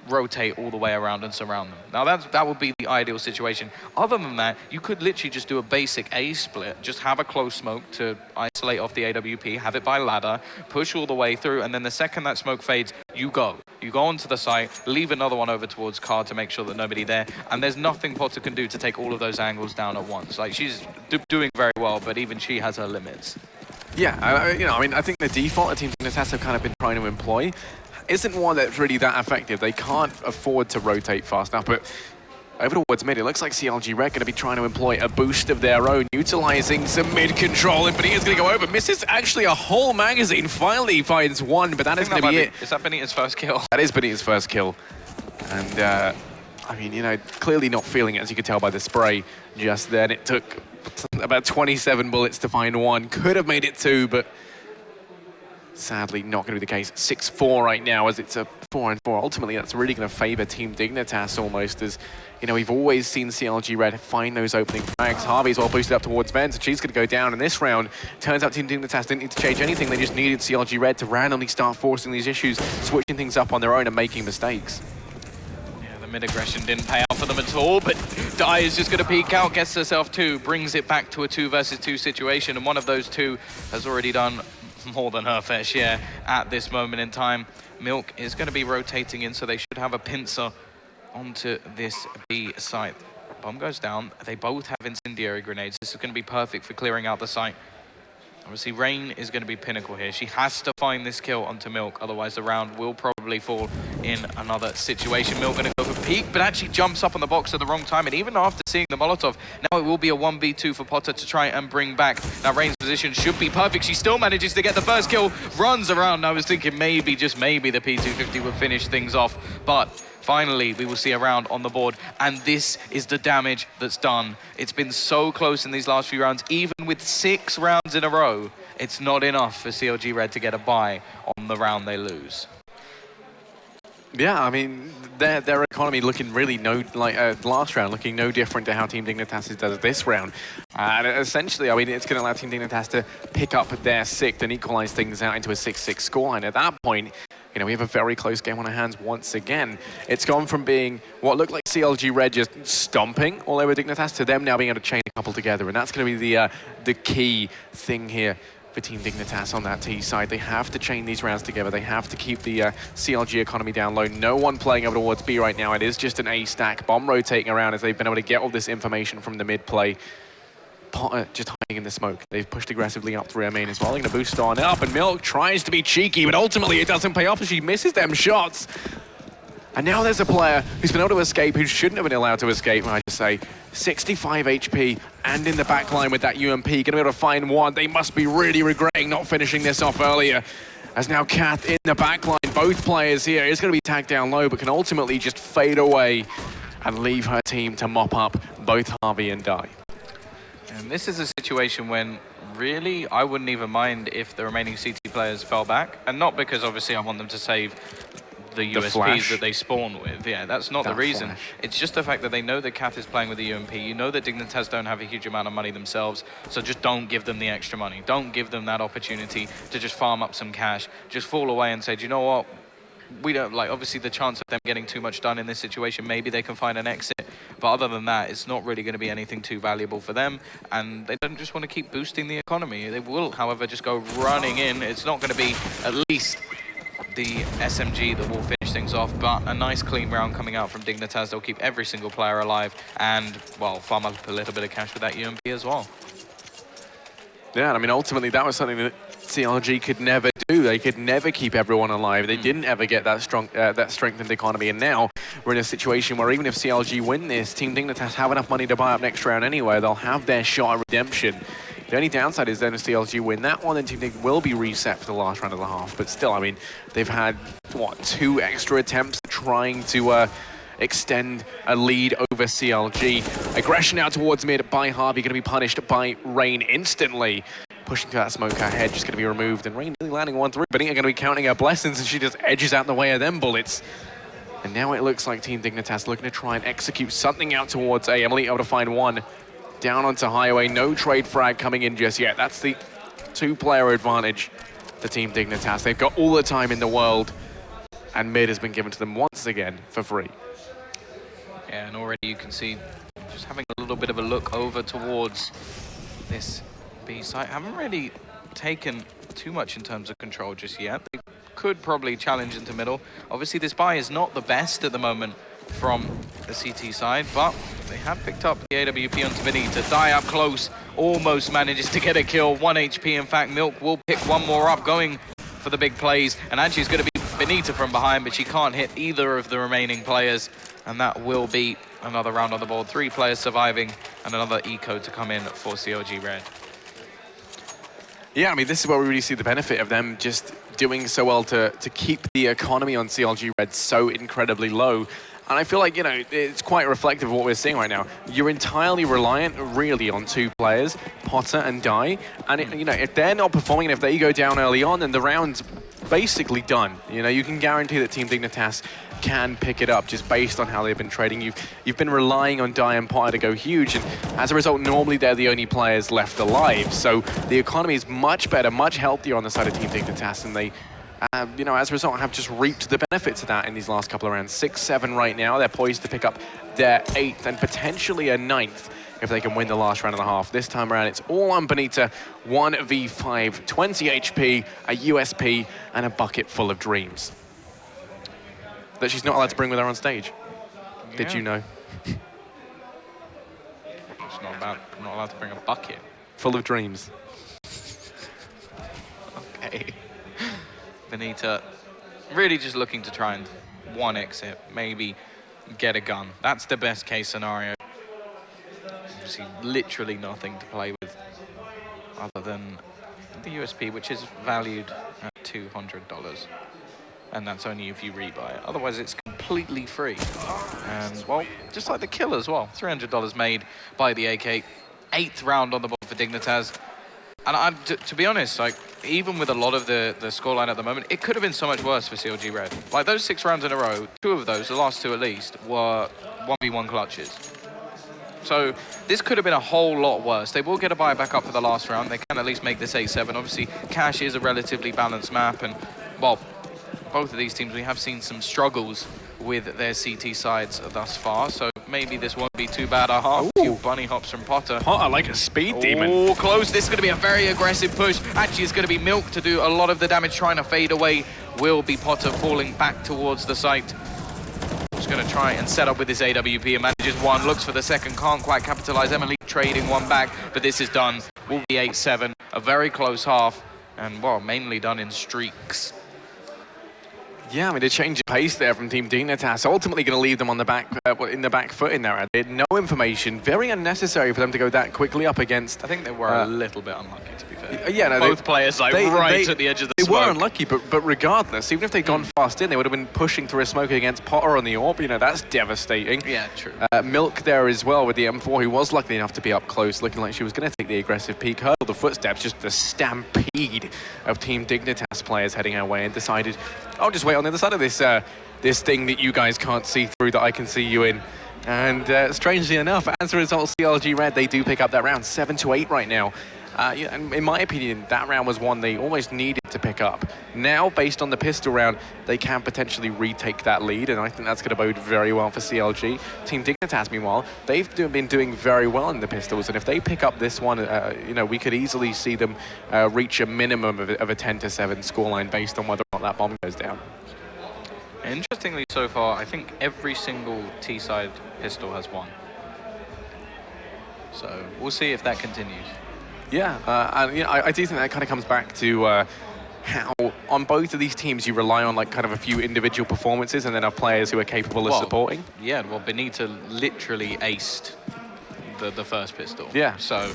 rotate all the way around and surround them. Now that would be the ideal situation. Other than that, you could literally just do a basic A split, just have a close smoke to isolate off the AWP, have it by ladder, push all the way through, and then the second that smoke fades, you go onto the site, leave another one over towards card to make sure that nobody there, and there's nothing Potter can do to take all of those angles down at once. Like, she's doing very well, but even she has her limits. Yeah, I mean, I think the default that Team Dignitas have kind of been trying to employ isn't one that's really that effective. They can't afford to rotate fast enough, but over towards mid, it looks like CLG Red going to be trying to employ a boost of their own, utilizing some mid control, and Benita's going to go over. Misses actually a whole magazine, finally finds one, but that is going to be it. Is that Benita's first kill? That is Benita's first kill. And, I mean, you know, clearly not feeling it, as you could tell by the spray just then. It took about 27 bullets to find one. Could have made it 2, but sadly not going to be the case. 6-4 right now, as it's a 4-on-4. Ultimately, that's really going to favor Team Dignitas almost, as, you know, we've always seen CLG Red find those opening frags. Harvey's well boosted up towards Vents, and she's going to go down in this round. Turns out Team Dignitas didn't need to change anything. They just needed CLG Red to randomly start forcing these issues, switching things up on their own and making mistakes. Yeah, the mid-aggression didn't pay out for them at all, but Dai is just going to peek out, gets herself 2, brings it back to a 2 versus 2 situation, and one of those 2 has already done more than her fair share at this moment in time. Milk is going to be rotating in, so they should have a pincer onto this B site. Bomb goes down. They both have incendiary grenades. This is going to be perfect for clearing out the site. Obviously, Rain is going to be pinnacle here. She has to find this kill onto Milk, otherwise the round will probably fall in another situation. Milk going to go for peek, but actually jumps up on the box at the wrong time, and even after seeing the Molotov, now it will be a 1v2 for Potter to try and bring back. Now Rain's position should be perfect. She still manages to get the first kill, runs around. I was thinking maybe, just maybe, the P250 would finish things off, but finally, we will see a round on the board, and this is the damage that's done. It's been so close in these last few rounds. Even with 6 rounds in a row, it's not enough for CLG Red to get a bye on the round they lose. Yeah, I mean, their economy looking really last round looking no different to how Team Dignitas does this round. And essentially, I mean, it's going to allow Team Dignitas to pick up their 6th and equalize things out into a 6-6 scoreline. At that point, you know, we have a very close game on our hands once again. It's gone from being what looked like CLG Red just stomping all over Dignitas to them now being able to chain a couple together. And that's going to be the key thing here for Team Dignitas on that T side. They have to chain these rounds together. They have to keep the CLG economy down low. No one playing over towards B right now. It is just an A stack. Bomb rotating around as they've been able to get all this information from the mid play. Potter just hiding in the smoke. They've pushed aggressively up through her main as well. They're going to boost on up, and Milk tries to be cheeky, but ultimately it doesn't pay off as she misses them shots. And now there's a player who's been able to escape, who shouldn't have been allowed to escape, I just say. 65 HP, and in the back line with that UMP. Going to be able to find one. They must be really regretting not finishing this off earlier. As now Kath in the back line, both players here, is going to be tagged down low, but can ultimately just fade away and leave her team to mop up both Harvey and Dai. And this is a situation when really I wouldn't even mind if the remaining CT players fell back, and not because obviously I want them to save the USPs flash. that they spawn with. Yeah, that's not the reason. Flash. It's just the fact that they know that Kath is playing with the UMP. You know that Dignitas don't have a huge amount of money themselves, so just don't give them the extra money. Don't give them that opportunity to just farm up some cash. Just fall away and say, do you know what? We don't, like, obviously the chance of them getting too much done in this situation, maybe they can find an exit. But other than that, it's not really going to be anything too valuable for them. And they don't just want to keep boosting the economy. They will, however, just go running in. It's not going to be at least the SMG that will finish things off, but a nice clean round coming out from Dignitas. They'll keep every single player alive and, well, farm up a little bit of cash with that UMP as well. Yeah, I mean, ultimately, that was something that CLG could never do. They could never keep everyone alive. They didn't ever get that strong, that strengthened economy. And now we're in a situation where even if CLG win this, Team Dignitas have enough money to buy up next round anyway. They'll have their shot at redemption. The only downside is then if CLG win that one, then Team Dig will be reset for the last round and a half. But still, I mean, they've had, what, 2 extra attempts trying to extend a lead over CLG. Aggression out towards mid by Harvey, going to be punished by Rain instantly. Pushing to that smoke ahead, just going to be removed. And Rain really landing 1-3, but Benita going to be counting her blessings, and she just edges out the way of them bullets. And now it looks like Team Dignitas looking to try and execute something out towards A. Emily able to find one. Down onto Highway, no trade frag coming in just yet. That's the 2-player advantage to Team Dignitas. They've got all the time in the world, and mid has been given to them once again for free. Yeah, and already you can see just having a little bit of a look over towards this B site. Haven't really taken too much in terms of control just yet. They could probably challenge into middle. Obviously, this buy is not the best at the moment from the CT side, but they have picked up the AWP onto Benita. Die up close, almost manages to get a kill. 1 HP, in fact. Milk will pick one more up, going for the big plays. And actually, it's going to be Benita from behind, but she can't hit either of the remaining players. And that will be another round on the board. 3 players surviving, and another eco to come in for CLG Red. Yeah, I mean, this is where we really see the benefit of them just doing so well to keep the economy on CLG Red so incredibly low. And I feel like, you know, it's quite reflective of what we're seeing right now. You're entirely reliant, really, on 2 players, Potter and Die. And, you know, if they're not performing, if they go down early on, then the round's basically done. You know, you can guarantee that Team Dignitas can pick it up just based on how they've been trading. You've been relying on Die and Potter to go huge, and as a result, normally they're the only players left alive. So the economy is much better, much healthier on the side of Team Dignitas, and they, you know, as a result, have just reaped the benefits of that in these last couple of rounds. 6-7 right now. They're poised to pick up their 8th and potentially a 9th if they can win the last round and a half. This time around, it's all on Benita. 1v5, 20 HP, a USP, and a bucket full of dreams that she's not allowed to bring with her on stage. Yeah. Did you know? It's not allowed to bring a bucket. Full of dreams. Okay. Benita really just looking to try and 1 exit, maybe get a gun. That's the best case scenario. Obviously, literally nothing to play with other than the USP, which is valued at $200. And that's only if you rebuy it. Otherwise, it's completely free. And, well, just like the kill as well. $300 made by the AK. 8th round on the board for Dignitas. And to be honest, like, even with a lot of the scoreline at the moment, it could have been so much worse for CLG Red. Like, those 6 rounds in a row, 2 of those, the last 2 at least, were 1v1 clutches. So this could have been a whole lot worse. They will get a buy back up for the last round. They can at least make this 8-7. Obviously, Cash is a relatively balanced map, and, well, both of these teams, we have seen some struggles with their CT sides thus far, so maybe this won't be too bad. A few bunny hops from Potter. Potter like a speed demon. Oh, close. This is going to be a very aggressive push. Actually, it's going to be Milk to do a lot of the damage, trying to fade away. Will be Potter falling back towards the site. Just going to try and set up with this AWP and manages 1. Looks for the second, can't quite capitalize. Emily trading 1 back, but this is done. Will be 8-7. A very close half, and, well, mainly done in streaks. Yeah, I mean, a change of pace there from Team Dignitas, ultimately going to leave them on the back, in the back foot in there. They had no information. Very unnecessary for them to go that quickly up against. I think they were a little bit unlucky, to be fair. Yeah, no, both players like right at the edge of the They smoke. were unlucky, but regardless, even if they'd gone fast in, they would have been pushing through a smoke against Potter on the AWP. You know, that's devastating. Yeah, true. Milk there as well with the M4, who was lucky enough to be up close, looking like she was going to take the aggressive peek. Hurdle the footsteps, just the stampede of Team Dignitas players heading our way, and decided, I'll just wait on the other side of this this thing that you guys can't see through that I can see you in. And strangely enough, as a result, CLG Red, they do pick up that round, 7-8 right now. Yeah, and in my opinion, that round was one they almost needed to pick up. Now, based on the pistol round, they can potentially retake that lead, and I think that's going to bode very well for CLG. Team Dignitas, meanwhile, they've been doing very well in the pistols, and if they pick up this one, you know, we could easily see them reach a minimum of a 10-7 scoreline based on whether or not that bomb goes down. Interestingly, so far, I think every single T-side pistol has won. So we'll see if that continues. Yeah, and you know, I do think that kind of comes back to how on both of these teams you rely on like kind of a few individual performances and then have players who are capable of supporting. Yeah, well, Benita literally aced the first pistol. Yeah. So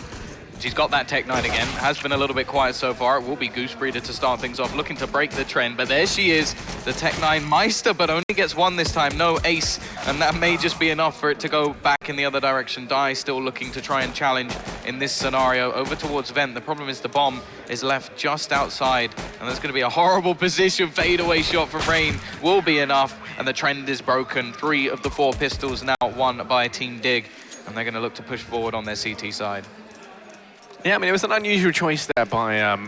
she's got that Tech 9 again. Has been a little bit quiet so far. It will be Goose Breeder to start things off, looking to break the trend. But there she is, the Tech 9 Meister, but only gets one this time. No ace, and that may just be enough for it to go back in the other direction. Dai still looking to try and challenge in this scenario over towards Vent. The problem is the bomb is left just outside, and there's going to be a horrible position. Fadeaway shot from Rain will be enough, and the trend is broken. 3 of the 4 pistols now won by Team Dig, and they're going to look to push forward on their CT side. Yeah, I mean, it was an unusual choice there by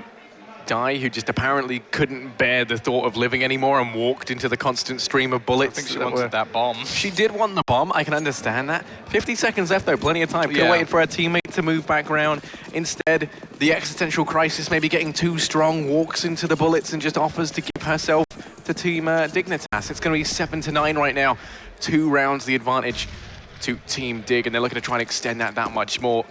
Dai, who just apparently couldn't bear the thought of living anymore and walked into the constant stream of bullets. I think she wanted that bomb. She did want the bomb, I can understand that. 50 seconds left though, plenty of time. Could wait for her teammate to move back around. Instead, the existential crisis maybe getting too strong, walks into the bullets and just offers to give herself to Team Dignitas. It's going to be 7-9 right now. 2 rounds the advantage to Team Dig, and they're looking to try and extend that much more.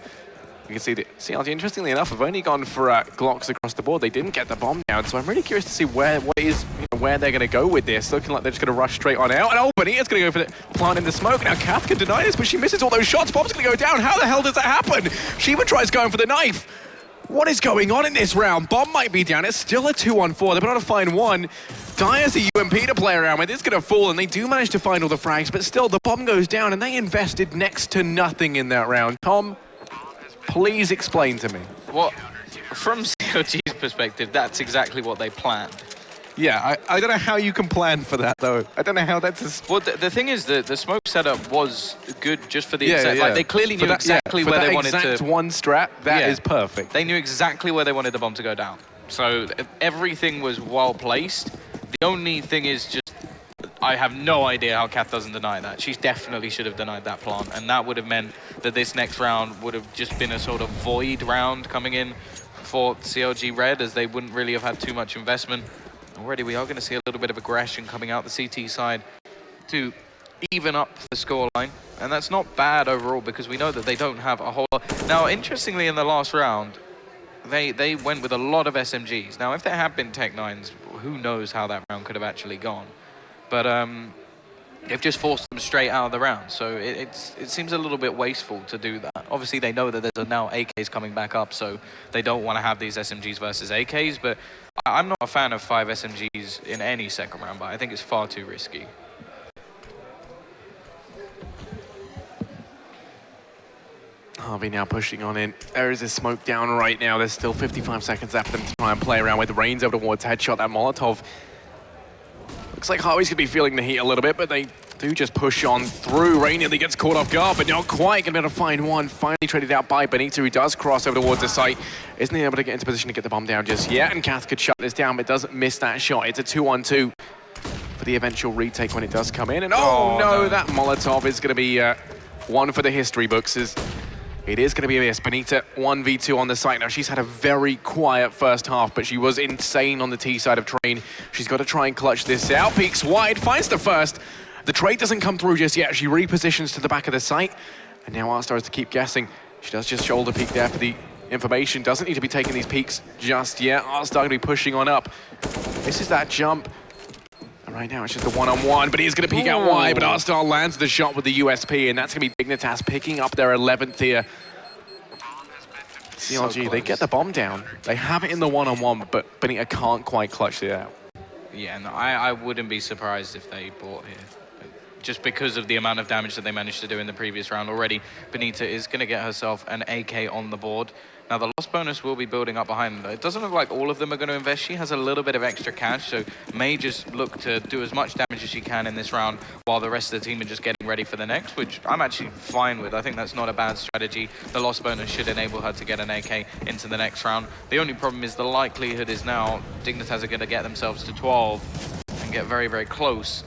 You can see that CLG, interestingly enough, have only gone for Glocks across the board. They didn't get the bomb down, so I'm really curious to see where they're going to go with this. Looking like they're just going to rush straight on out. And oh, Benita's going to go for the plant in the smoke. Now, Kath can deny this, but she misses all those shots. Bomb's going to go down. How the hell does that happen? Shiva tries going for the knife. What is going on in this round? Bomb might be down. It's still a 2-on-4. They've been able to find one. Dai has a UMP to play around with. It's going to fall, and they do manage to find all the frags, but still, the bomb goes down, and they invested next to nothing in that round. Tom, please explain to me. Well, from CLG's perspective, that's exactly what they planned. Yeah, I don't know how you can plan for that, though. I don't know how that's... Well, the thing is that the smoke setup was good just for the exact... Like, they clearly knew exactly where they wanted to... For that exact one strat, that is perfect. They knew exactly where they wanted the bomb to go down. So everything was well placed. The only thing is just... I have no idea how Kath doesn't deny that. She definitely should have denied that plant, and that would have meant that this next round would have just been a sort of void round coming in for CLG Red, as they wouldn't really have had too much investment. Already we are going to see a little bit of aggression coming out the CT side to even up the scoreline, and that's not bad overall because we know that they don't have a whole lot. Now, interestingly, in the last round, they went with a lot of SMGs. Now, if there had been Tech 9s, who knows how that round could have actually gone. But they've just forced them straight out of the round, so it seems a little bit wasteful to do that. Obviously, they know that there's now AKs coming back up, so they don't want to have these SMGs versus AKs, but I'm not a fan of 5 SMGs in any second round, but I think it's far too risky. Harvey now pushing on in. There is a smoke down right now. There's still 55 seconds left for them to try and play around with Rains over towards headshot. That Molotov. Looks like Harvey's going to be feeling the heat a little bit, but they do just push on through. Rain nearly gets caught off guard, but not quite going to be able to find one. Finally traded out by Benita, who does cross over towards the site. Isn't able to get into position to get the bomb down just yet, and Kath could shut this down, but doesn't miss that shot. It's a 2-on-2 for the eventual retake when it does come in. And oh no, that Molotov is going to be one for the history books. It is going to be a miss. Benita 1v2 on the site. Now, she's had a very quiet first half, but she was insane on the T side of Train. She's got to try and clutch this out. Peeks wide, finds the first. The trade doesn't come through just yet. She repositions to the back of the site. And now Arstar has to keep guessing. She does just shoulder peek there for the information. Doesn't need to be taking these peeks just yet. Arstar going to be pushing on up. This is that jump. Right now, it's just a one-on-one, but he's going to peek out wide, but Arstar lands the shot with the USP, and that's going to be Dignitas picking up their 11th here. CLG, they get the bomb down. They have it in the one-on-one, but Benita can't quite clutch it out. Yeah, no, I wouldn't be surprised if they bought here. Just because of the amount of damage that they managed to do in the previous round already, Benita is going to get herself an AK on the board. Now, the loss bonus will be building up behind her. It doesn't look like all of them are going to invest. She has a little bit of extra cash, so may just look to do as much damage as she can in this round while the rest of the team are just getting ready for the next, which I'm actually fine with. I think that's not a bad strategy. The loss bonus should enable her to get an AK into the next round. The only problem is the likelihood is now Dignitas are going to get themselves to 12 and get very, very close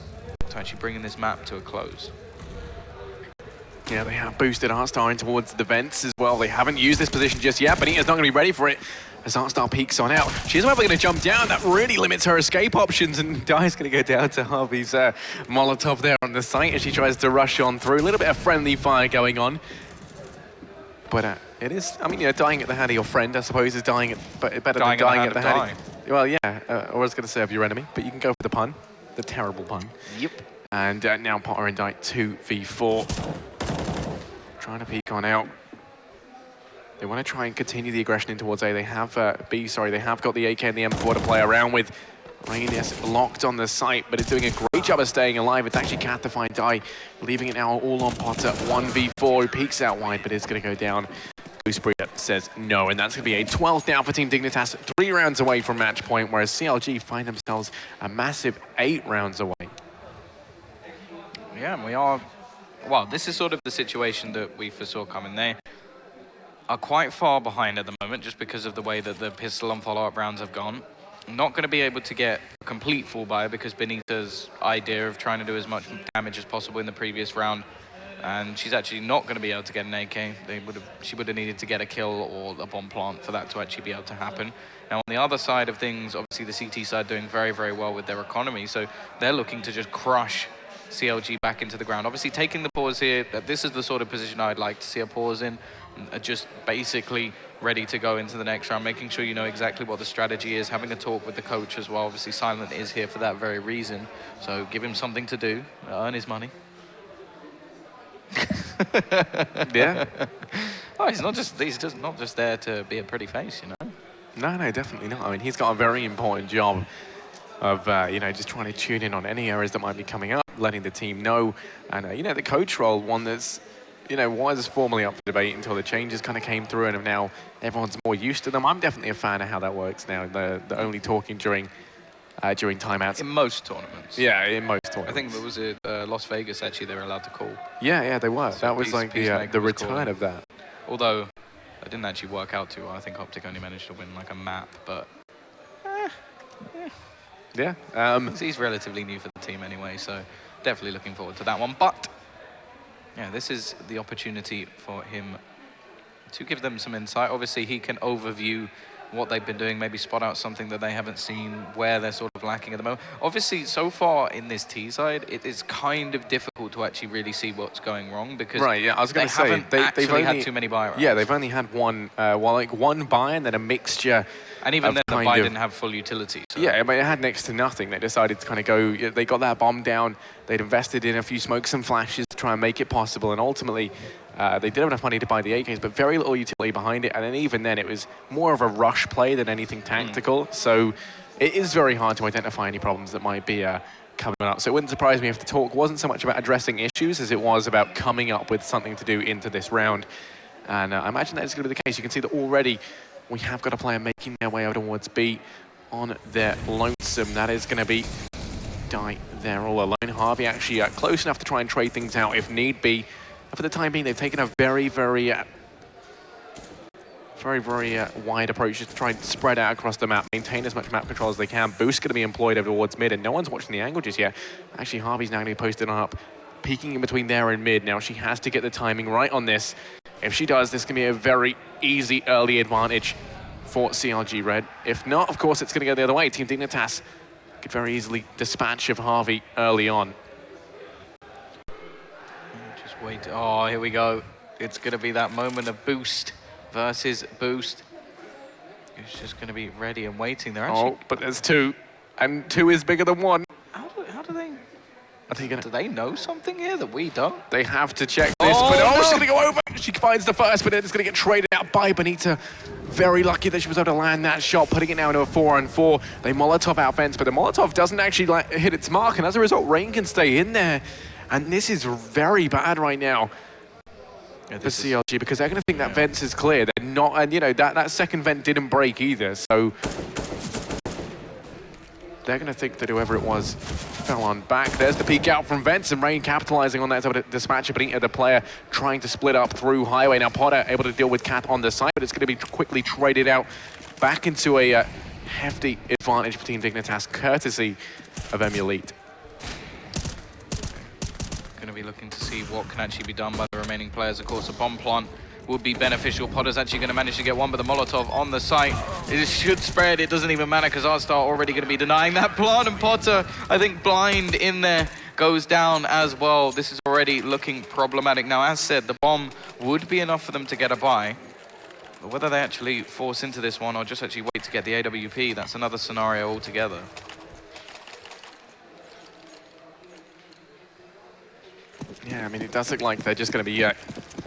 to actually bringing this map to a close. Yeah, they have boosted Artstar in towards the vents as well. They haven't used this position just yet. Benita's not going to be ready for it as Artstar peeks on out. She's never going to jump down. That really limits her escape options, and Dai's going to go down to Harvey's Molotov there on the site as she tries to rush on through. A little bit of friendly fire going on. But it is, I mean, you know, dying at the hand of your friend, I suppose, is dying at, but better than dying at the hand of, well, yeah, I was going to say of your enemy, but you can go for the pun. The terrible pun. Yep. And now Potter and Dai 2v4. Trying to peek on out. They want to try and continue the aggression in towards A. They have they have got the AK and the M4 to play around with. Rainis locked on the site, but it's doing a great job of staying alive. It's actually Cat to find Dai, leaving it now all on Potter. 1v4, who peeks out wide, but it's going to go down. Gooseberry says no, and that's going to be a 12th down for Team Dignitas, 3 rounds away from match point, whereas CLG find themselves a massive 8 rounds away. Yeah, and we are, well, this is sort of the situation that we foresaw coming. They are quite far behind at the moment just because of the way that the pistol and follow-up rounds have gone. Not going to be able to get a complete full buy because Benita's idea of trying to do as much damage as possible in the previous round, and she's actually not going to be able to get an AK. She would have needed to get a kill or a bomb plant for that to actually be able to happen. Now, on the other side of things, obviously the CT side doing very, very well with their economy, so they're looking to just crush CLG back into the ground. Obviously, taking the pause here, this is the sort of position I'd like to see a pause in, just basically ready to go into the next round, making sure you know exactly what the strategy is, having a talk with the coach as well. Obviously, Silent is here for that very reason, so give him something to do, earn his money. Yeah. Oh, he's not just there to be a pretty face, you know. No, definitely not. I mean, he's got a very important job of, you know, just trying to tune in on any errors that might be coming up, letting the team know. And, you know, the coach role, one that's, you know, was formerly up for debate until the changes kind of came through and now everyone's more used to them. I'm definitely a fan of how that works now, the only talking during timeouts. In most tournaments. Yeah, in most tournaments. I think there was Las Vegas, actually, they were allowed to call. Yeah, they were. So that was like the return of that. Although, it didn't actually work out too well. I think Optic only managed to win like a map, but... Yeah. He's relatively new for the team anyway, so definitely looking forward to that one. But, yeah, this is the opportunity for him to give them some insight. Obviously, he can overview what they've been doing, maybe spot out something that they haven't seen, where they're sort of lacking at the moment. Obviously, so far in this T side, it is kind of difficult to actually really see what's going wrong because right, yeah, I was going to say, they've only had too many buy rounds. Yeah, they've only had one buy and then a mixture. And even then, the buy didn't have full utility. So. Yeah, but it had next to nothing. They decided to kind of go, they got that bomb down, they'd invested in a few smokes and flashes to try and make it possible, and ultimately, they did have enough money to buy the AKs, but very little utility behind it, and then even then, it was more of a rush play than anything tactical, so it is very hard to identify any problems that might be coming up. So it wouldn't surprise me if the talk wasn't so much about addressing issues as it was about coming up with something to do into this round, and I imagine that is going to be the case. You can see that already we have got a player making their way over towards B on their lonesome. That is going to be Dai there all alone. Harvey actually close enough to try and trade things out if need be. For the time being, they've taken a very wide approach just to try and spread out across the map, maintain as much map control as they can. Boost's going to be employed over towards mid, and no one's watching the angle just yet. Actually, Harvey's now going to be posted up, peeking in between there and mid. Now, she has to get the timing right on this. If she does, this can be a very easy early advantage for CLG Red. If not, of course, it's going to go the other way. Team Dignitas could very easily dispatch of Harvey early on. Just wait. Oh, here we go. It's going to be that moment of Boost versus Boost. It's just going to be ready and waiting. They're actually... Oh, but there's two, and two is bigger than one. How do they... Do they know something here that we don't? They have to check this, but she's going to go over. She finds the first, but it's going to get traded out by Benita. Very lucky that she was able to land that shot, putting it now into a 4-on-4. They Molotov out fence, but the Molotov doesn't actually hit its mark, and as a result, Rain can stay in there. And this is very bad right now for CLG, because they're going to think that vent is clear. They're not, and you know, that second vent didn't break either, so they're going to think that whoever it was fell on back. There's the peek out from Vents, and Rain capitalizing on that. Able to dispatch Benita, the player trying to split up through Highway. Now Potter able to deal with Cat on the side, but it's going to be quickly traded out back into a hefty advantage for Team Dignitas, courtesy of Emulate. Going to be looking to see what can actually be done by the remaining players. Of course, a bomb plant would be beneficial. Potter's actually going to manage to get one, but the Molotov on the site, it should spread. It doesn't even matter because Artstar already going to be denying that plant, and Potter, I think, blind in there, goes down as well. This is already looking problematic. Now, as said, the bomb would be enough for them to get a buy, but whether they actually force into this one or just actually wait to get the AWP, that's another scenario altogether. Yeah, I mean, it does look like they're just going to be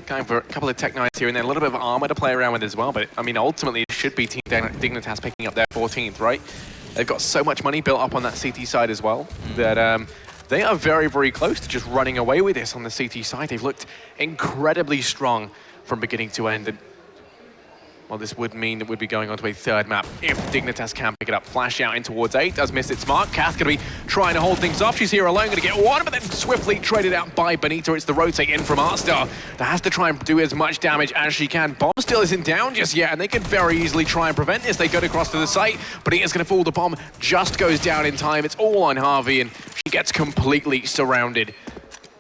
going for a couple of Tech Knights here and then a little bit of armor to play around with as well. But, I mean, ultimately, it should be Team Dignitas picking up their 14th, right? They've got so much money built up on that CT side as well that they are very, very close to just running away with this on the CT side. They've looked incredibly strong from beginning to end. And, well, this would mean that we'd be going on to a third map if Dignitas can pick it up. Flash out in towards 8, does miss its mark. Kath going to be trying to hold things off. She's here alone, going to get one, but then swiftly traded out by Benita. It's the rotate in from Artstar that has to try and do as much damage as she can. Bomb still isn't down just yet, and they could very easily try and prevent this. They go across to the site, but he is going to fall. The bomb just goes down in time. It's all on Harvey, and she gets completely surrounded.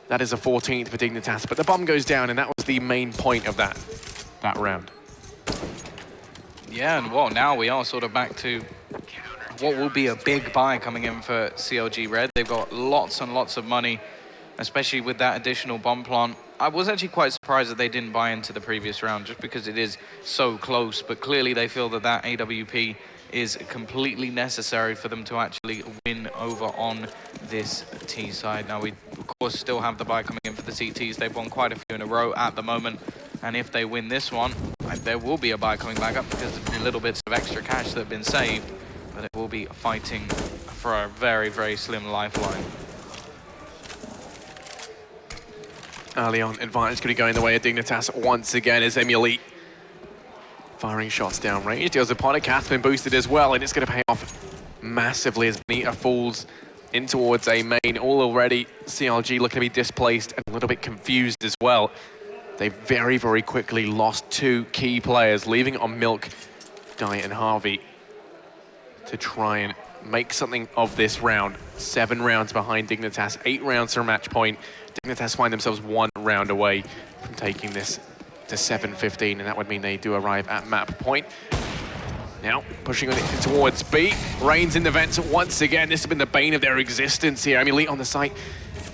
That is a 14th for Dignitas, but the bomb goes down, and that was the main point of that round. Yeah, and well, now we are sort of back to what will be a big buy coming in for CLG Red. They've got lots and lots of money, especially with that additional bomb plant. I was actually quite surprised that they didn't buy into the previous round, just because it is so close, but clearly they feel that that AWP is completely necessary for them to actually win over on this T side. Now, we, of course, still have the buy coming in for the CTs. They've won quite a few in a row at the moment. And if they win this one, there will be a buy coming back up because of the little bits of extra cash that have been saved. But it will be fighting for a very, very slim lifeline. Early on, advantage going to be going the way of Dignitas once again as Emulate firing shots down range. Deals upon it. Kath's been boosted as well, and it's going to pay off massively as Benita falls in towards a main. All already, CLG looking to be displaced and a little bit confused as well. They very, very quickly lost 2 key players, leaving it on Milk, Diet, and Harvey to try and make something of this round. 7 rounds behind Dignitas, 8 rounds for match point. Dignitas find themselves 1 round away from taking this to 7-15, and that would mean they do arrive at map point. Now, pushing on it towards B. Rain's in the vents once again. This has been the bane of their existence here. Emulate on the site,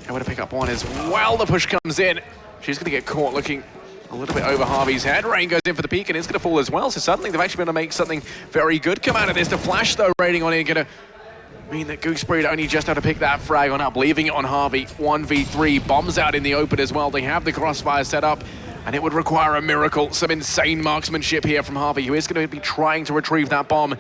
able to pick up one as well. The push comes in. She's going to get caught looking a little bit over Harvey's head. Rain goes in for the peek, and it's going to fall as well. So suddenly they've actually been able to make something very good come out of this. The flash, though, raiding on it, going to mean that Gooseberry only just had to pick that frag on up, leaving it on Harvey. 1v3, bombs out in the open as well. They have the crossfire set up, and it would require a miracle. Some insane marksmanship here from Harvey, who is going to be trying to retrieve that bomb.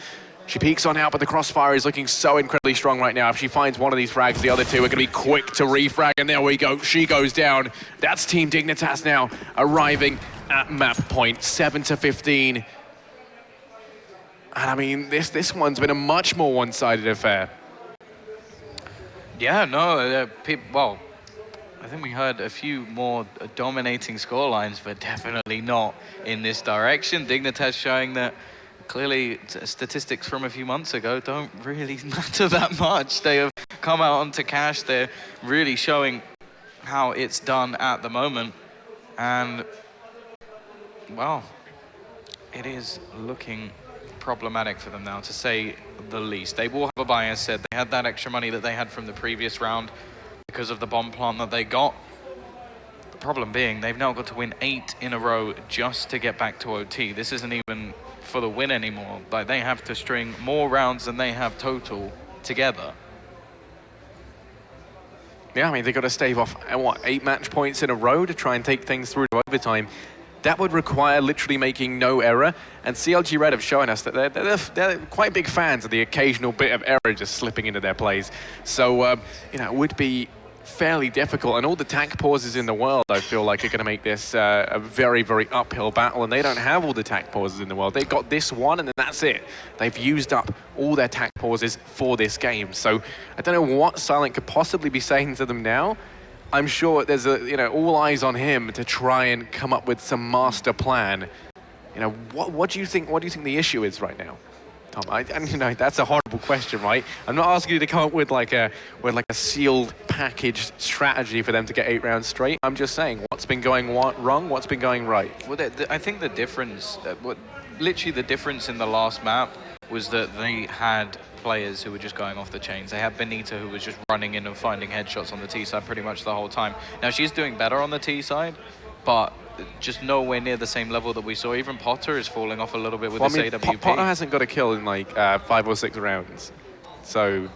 She peeks on out, but the crossfire is looking so incredibly strong right now. If she finds one of these frags, the other 2 are going to be quick to refrag, and there we go. She goes down. That's Team Dignitas now arriving at map point, 7-15. And I mean, this one's been a much more one-sided affair. Yeah, no, well, I think we heard a few more dominating scorelines, but definitely not in this direction. Dignitas showing that clearly statistics from a few months ago don't really matter that much. They have come out onto cash. They're really showing how it's done at the moment. And, well, it is looking problematic for them now, to say the least. They will have a buy, as said. They had that extra money that they had from the previous round because of the bomb plant that they got. The problem being, they've now got to win 8 in a row just to get back to OT. This isn't even for the win anymore. Like, they have to string more rounds than they have total together. Yeah, I mean, they got to stave off, what, 8 match points in a row to try and take things through to overtime. That would require literally making no error, and CLG Red have shown us that they're quite big fans of the occasional bit of error just slipping into their plays. So, you know, it would be fairly difficult, and all the tank pauses in the world, I feel like, are going to make this a very, very uphill battle, and they don't have all the tank pauses in the world. They've got this one, and then that's it. They've used up all their tank pauses for this game, so I don't know what Silent could possibly be saying to them now. I'm sure there's all eyes on him to try and come up with some master plan. You know, what do you think the issue is right now, Tom? And you know, that's a horrible question, right? I'm not asking you to come up with like a sealed packaged strategy for them to get 8 rounds straight. I'm just saying, what's been going wrong, what's been going right? Well, I think the difference, literally the difference in the last map was that they had players who were just going off the chains. They had Benita, who was just running in and finding headshots on the T side pretty much the whole time. Now, she's doing better on the T side, but just nowhere near the same level that we saw. Even Potter is falling off a little bit with this AWP. Potter hasn't got a kill in like 5 or 6 rounds, so...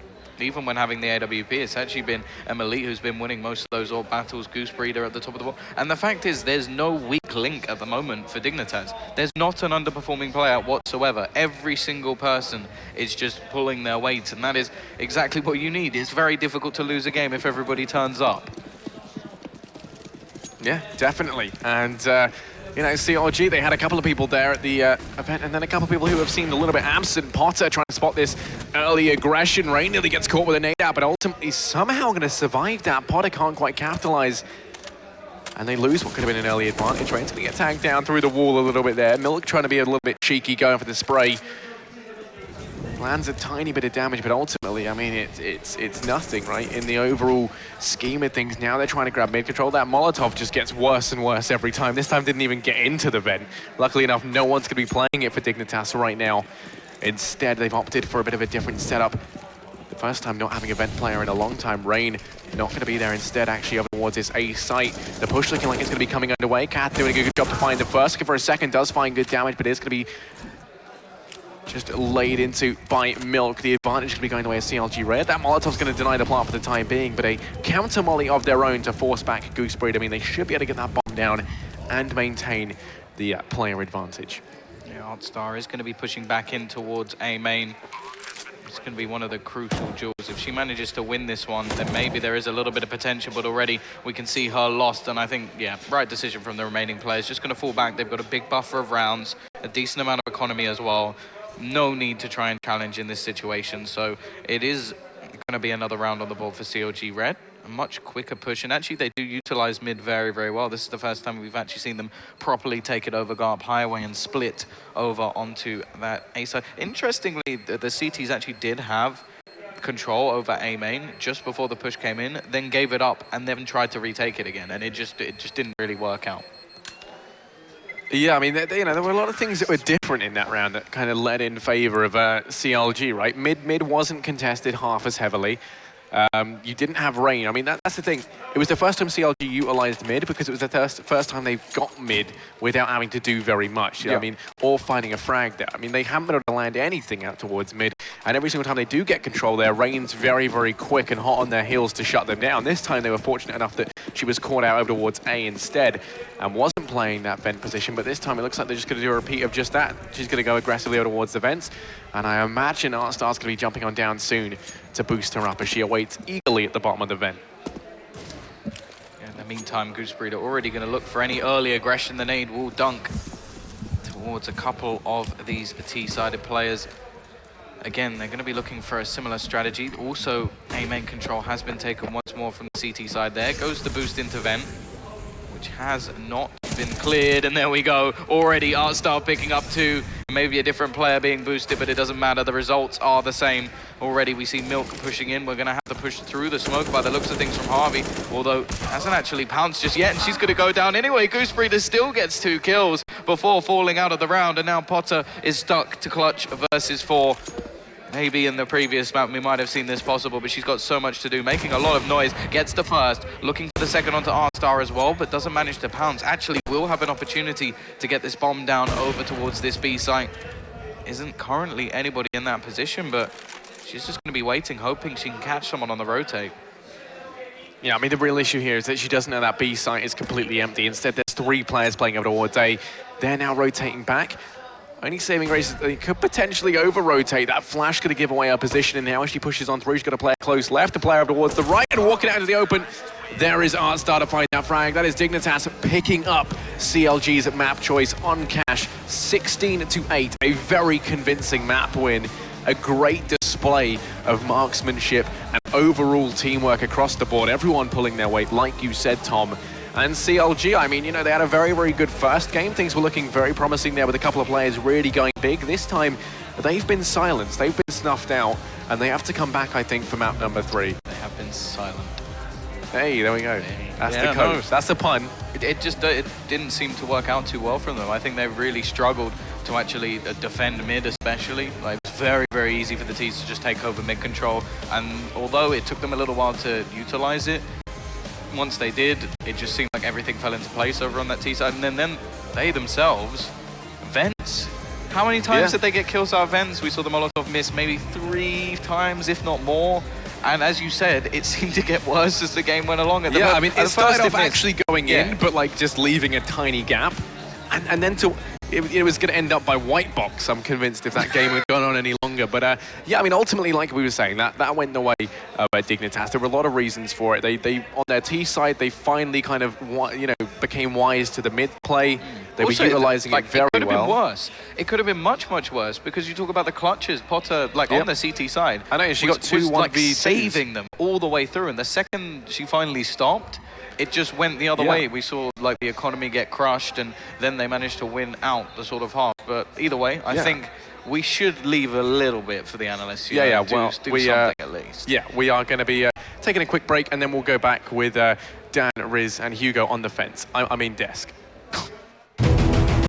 Even when having the AWP, it's actually been Emily who's been winning most of those AWP battles, Goose Breeder at the top of the ball. And the fact is, there's no weak link at the moment for Dignitas. There's not an underperforming player whatsoever. Every single person is just pulling their weight, and that is exactly what you need. It's very difficult to lose a game if everybody turns up. Yeah, definitely. And, you know, CLG, they had a couple of people there at the event, and then a couple of people who have seemed a little bit absent. Potter trying to spot this early aggression. Rain nearly gets caught with a nade out, but ultimately somehow going to survive that. Potter can't quite capitalize, and they lose what could have been an early advantage. Rain's going to get tagged down through the wall a little bit there. Milk trying to be a little bit cheeky, going for the spray. Lands a tiny bit of damage, but ultimately, I mean, it's nothing, right? In the overall scheme of things, now they're trying to grab mid control. That Molotov just gets worse and worse every time. This time didn't even get into the vent. Luckily enough, no one's going to be playing it for Dignitas right now. Instead, they've opted for a bit of a different setup. The first time not having a vent player in a long time. Rain not going to be there, instead actually over towards this A site. The push looking like it's going to be coming underway. Kath doing a good job to find the first. Looking for a second, does find good damage, but it's going to be just laid into by Milk. The advantage could be going the way of CLG Red. That Molotov's going to deny the plant for the time being, but a counter molly of their own to force back Goose Breed. I mean, they should be able to get that bomb down and maintain the player advantage. Yeah, Artstar is going to be pushing back in towards A main. It's going to be one of the crucial jewels. If she manages to win this one, then maybe there is a little bit of potential, but already we can see her lost, and I think, yeah, right decision from the remaining players. Just going to fall back. They've got a big buffer of rounds, a decent amount of economy as well. No need to try and challenge in this situation, so it is going to be another round on the board for CLG Red. A much quicker push, and actually they do utilize mid very, very well. This is the first time we've actually seen them properly take it over Garp Highway and split over onto that A side. Interestingly, the CTs actually did have control over A main just before the push came in, then gave it up, and then tried to retake it again, and it just didn't really work out. Yeah, I mean, you know, there were a lot of things that were different in that round that kind of led in favor of CLG, right? Mid wasn't contested half as heavily. You didn't have Rain. I mean, that's the thing. It was the first time CLG utilized mid because it was the first time they've got mid without having to do very much. You know, I mean, or finding a frag there. I mean, they haven't been able to land anything out towards mid. And every single time they do get control there, Rain's very, very quick and hot on their heels to shut them down. This time they were fortunate enough that she was caught out over towards A instead and wasn't playing that vent position. But this time it looks like they're just going to do a repeat of just that. She's going to go aggressively over towards the vents. And I imagine Artstar's going to be jumping on down soon to boost her up as she awaits eagerly at the bottom of the vent. In the meantime, Goose Breeder already going to look for any early aggression. The nade will dunk towards a couple of these T-sided players. Again, they're going to be looking for a similar strategy. Also, A main control has been taken once more from the CT side. There goes the boost into vent, which has not been cleared, and there we go. Already Artstar picking up 2. Maybe a different player being boosted, but it doesn't matter. The results are the same. Already we see Milk pushing in. We're going to have to push through the smoke by the looks of things from Harvey, although hasn't actually pounced just yet, and she's going to go down anyway. Goose Breeder still gets 2 kills before falling out of the round, and now Potter is stuck to clutch versus 4. Maybe in the previous map we might have seen this possible, but she's got so much to do, making a lot of noise. Gets the first, looking for the second onto Artstar as well, but doesn't manage to pounce. Actually will have an opportunity to get this bomb down over towards this B site. Isn't currently anybody in that position, but she's just going to be waiting, hoping she can catch someone on the rotate. Yeah, I mean, the real issue here is that she doesn't know that B site is completely empty. Instead, there's 3 players playing over towards A. They're now rotating back. Only saving grace is they could potentially over-rotate. That flash going to give away her position, and now as she pushes on through, she's got to play close left, a player over towards the right, and walking out into the open. There is Artstar to find that frag. That is Dignitas picking up CLG's map choice on Cash. 16-8, a very convincing map win. A great display of marksmanship and overall teamwork across the board. Everyone pulling their weight, like you said, Tom. And CLG, I mean, you know, they had a very, very good first game. Things were looking very promising there with a couple of players really going big. This time, they've been silenced. They've been snuffed out, and they have to come back, I think, for map number 3. They have been silent. Hey, there we go. That's Yeah, the code. no. That's the pun. It didn't seem to work out too well for them. I think they really struggled to actually defend mid, especially. Like, it's very, very easy for the T's to just take over mid control. And although it took them a little while to utilize it, once they did, it just seemed like everything fell into place over on that T side. And then they themselves, Vents. How many times did they get kills out of Vents? We saw the Molotov miss maybe 3 times, if not more. And as you said, it seemed to get worse as the game went along. Yeah, I mean, it started off actually going in, but like just leaving a tiny gap. And then it was going to end up by white box, I'm convinced, if that game had gone on any longer. But yeah, I mean, ultimately, like we were saying, that went the way of Dignitas. There were a lot of reasons for it. They on their T side, they finally kind of, you know, became wise to the mid play. They Also, were utilizing it very well. It could have been worse. It could have been much, much worse, because you talk about the clutches. Potter, like on the CT side, I know, she got 2 like 1v2s. saving them all the way through. And the second she finally stopped, it just went the other way. We saw like the economy get crushed, and then they managed to win out the sort of half. But either way, I think we should leave a little bit for the analysts. You know, well, do something at least. Yeah, we are going to be taking a quick break, and then we'll go back with Dan, Riz, and Hugo on the fence. I mean desk.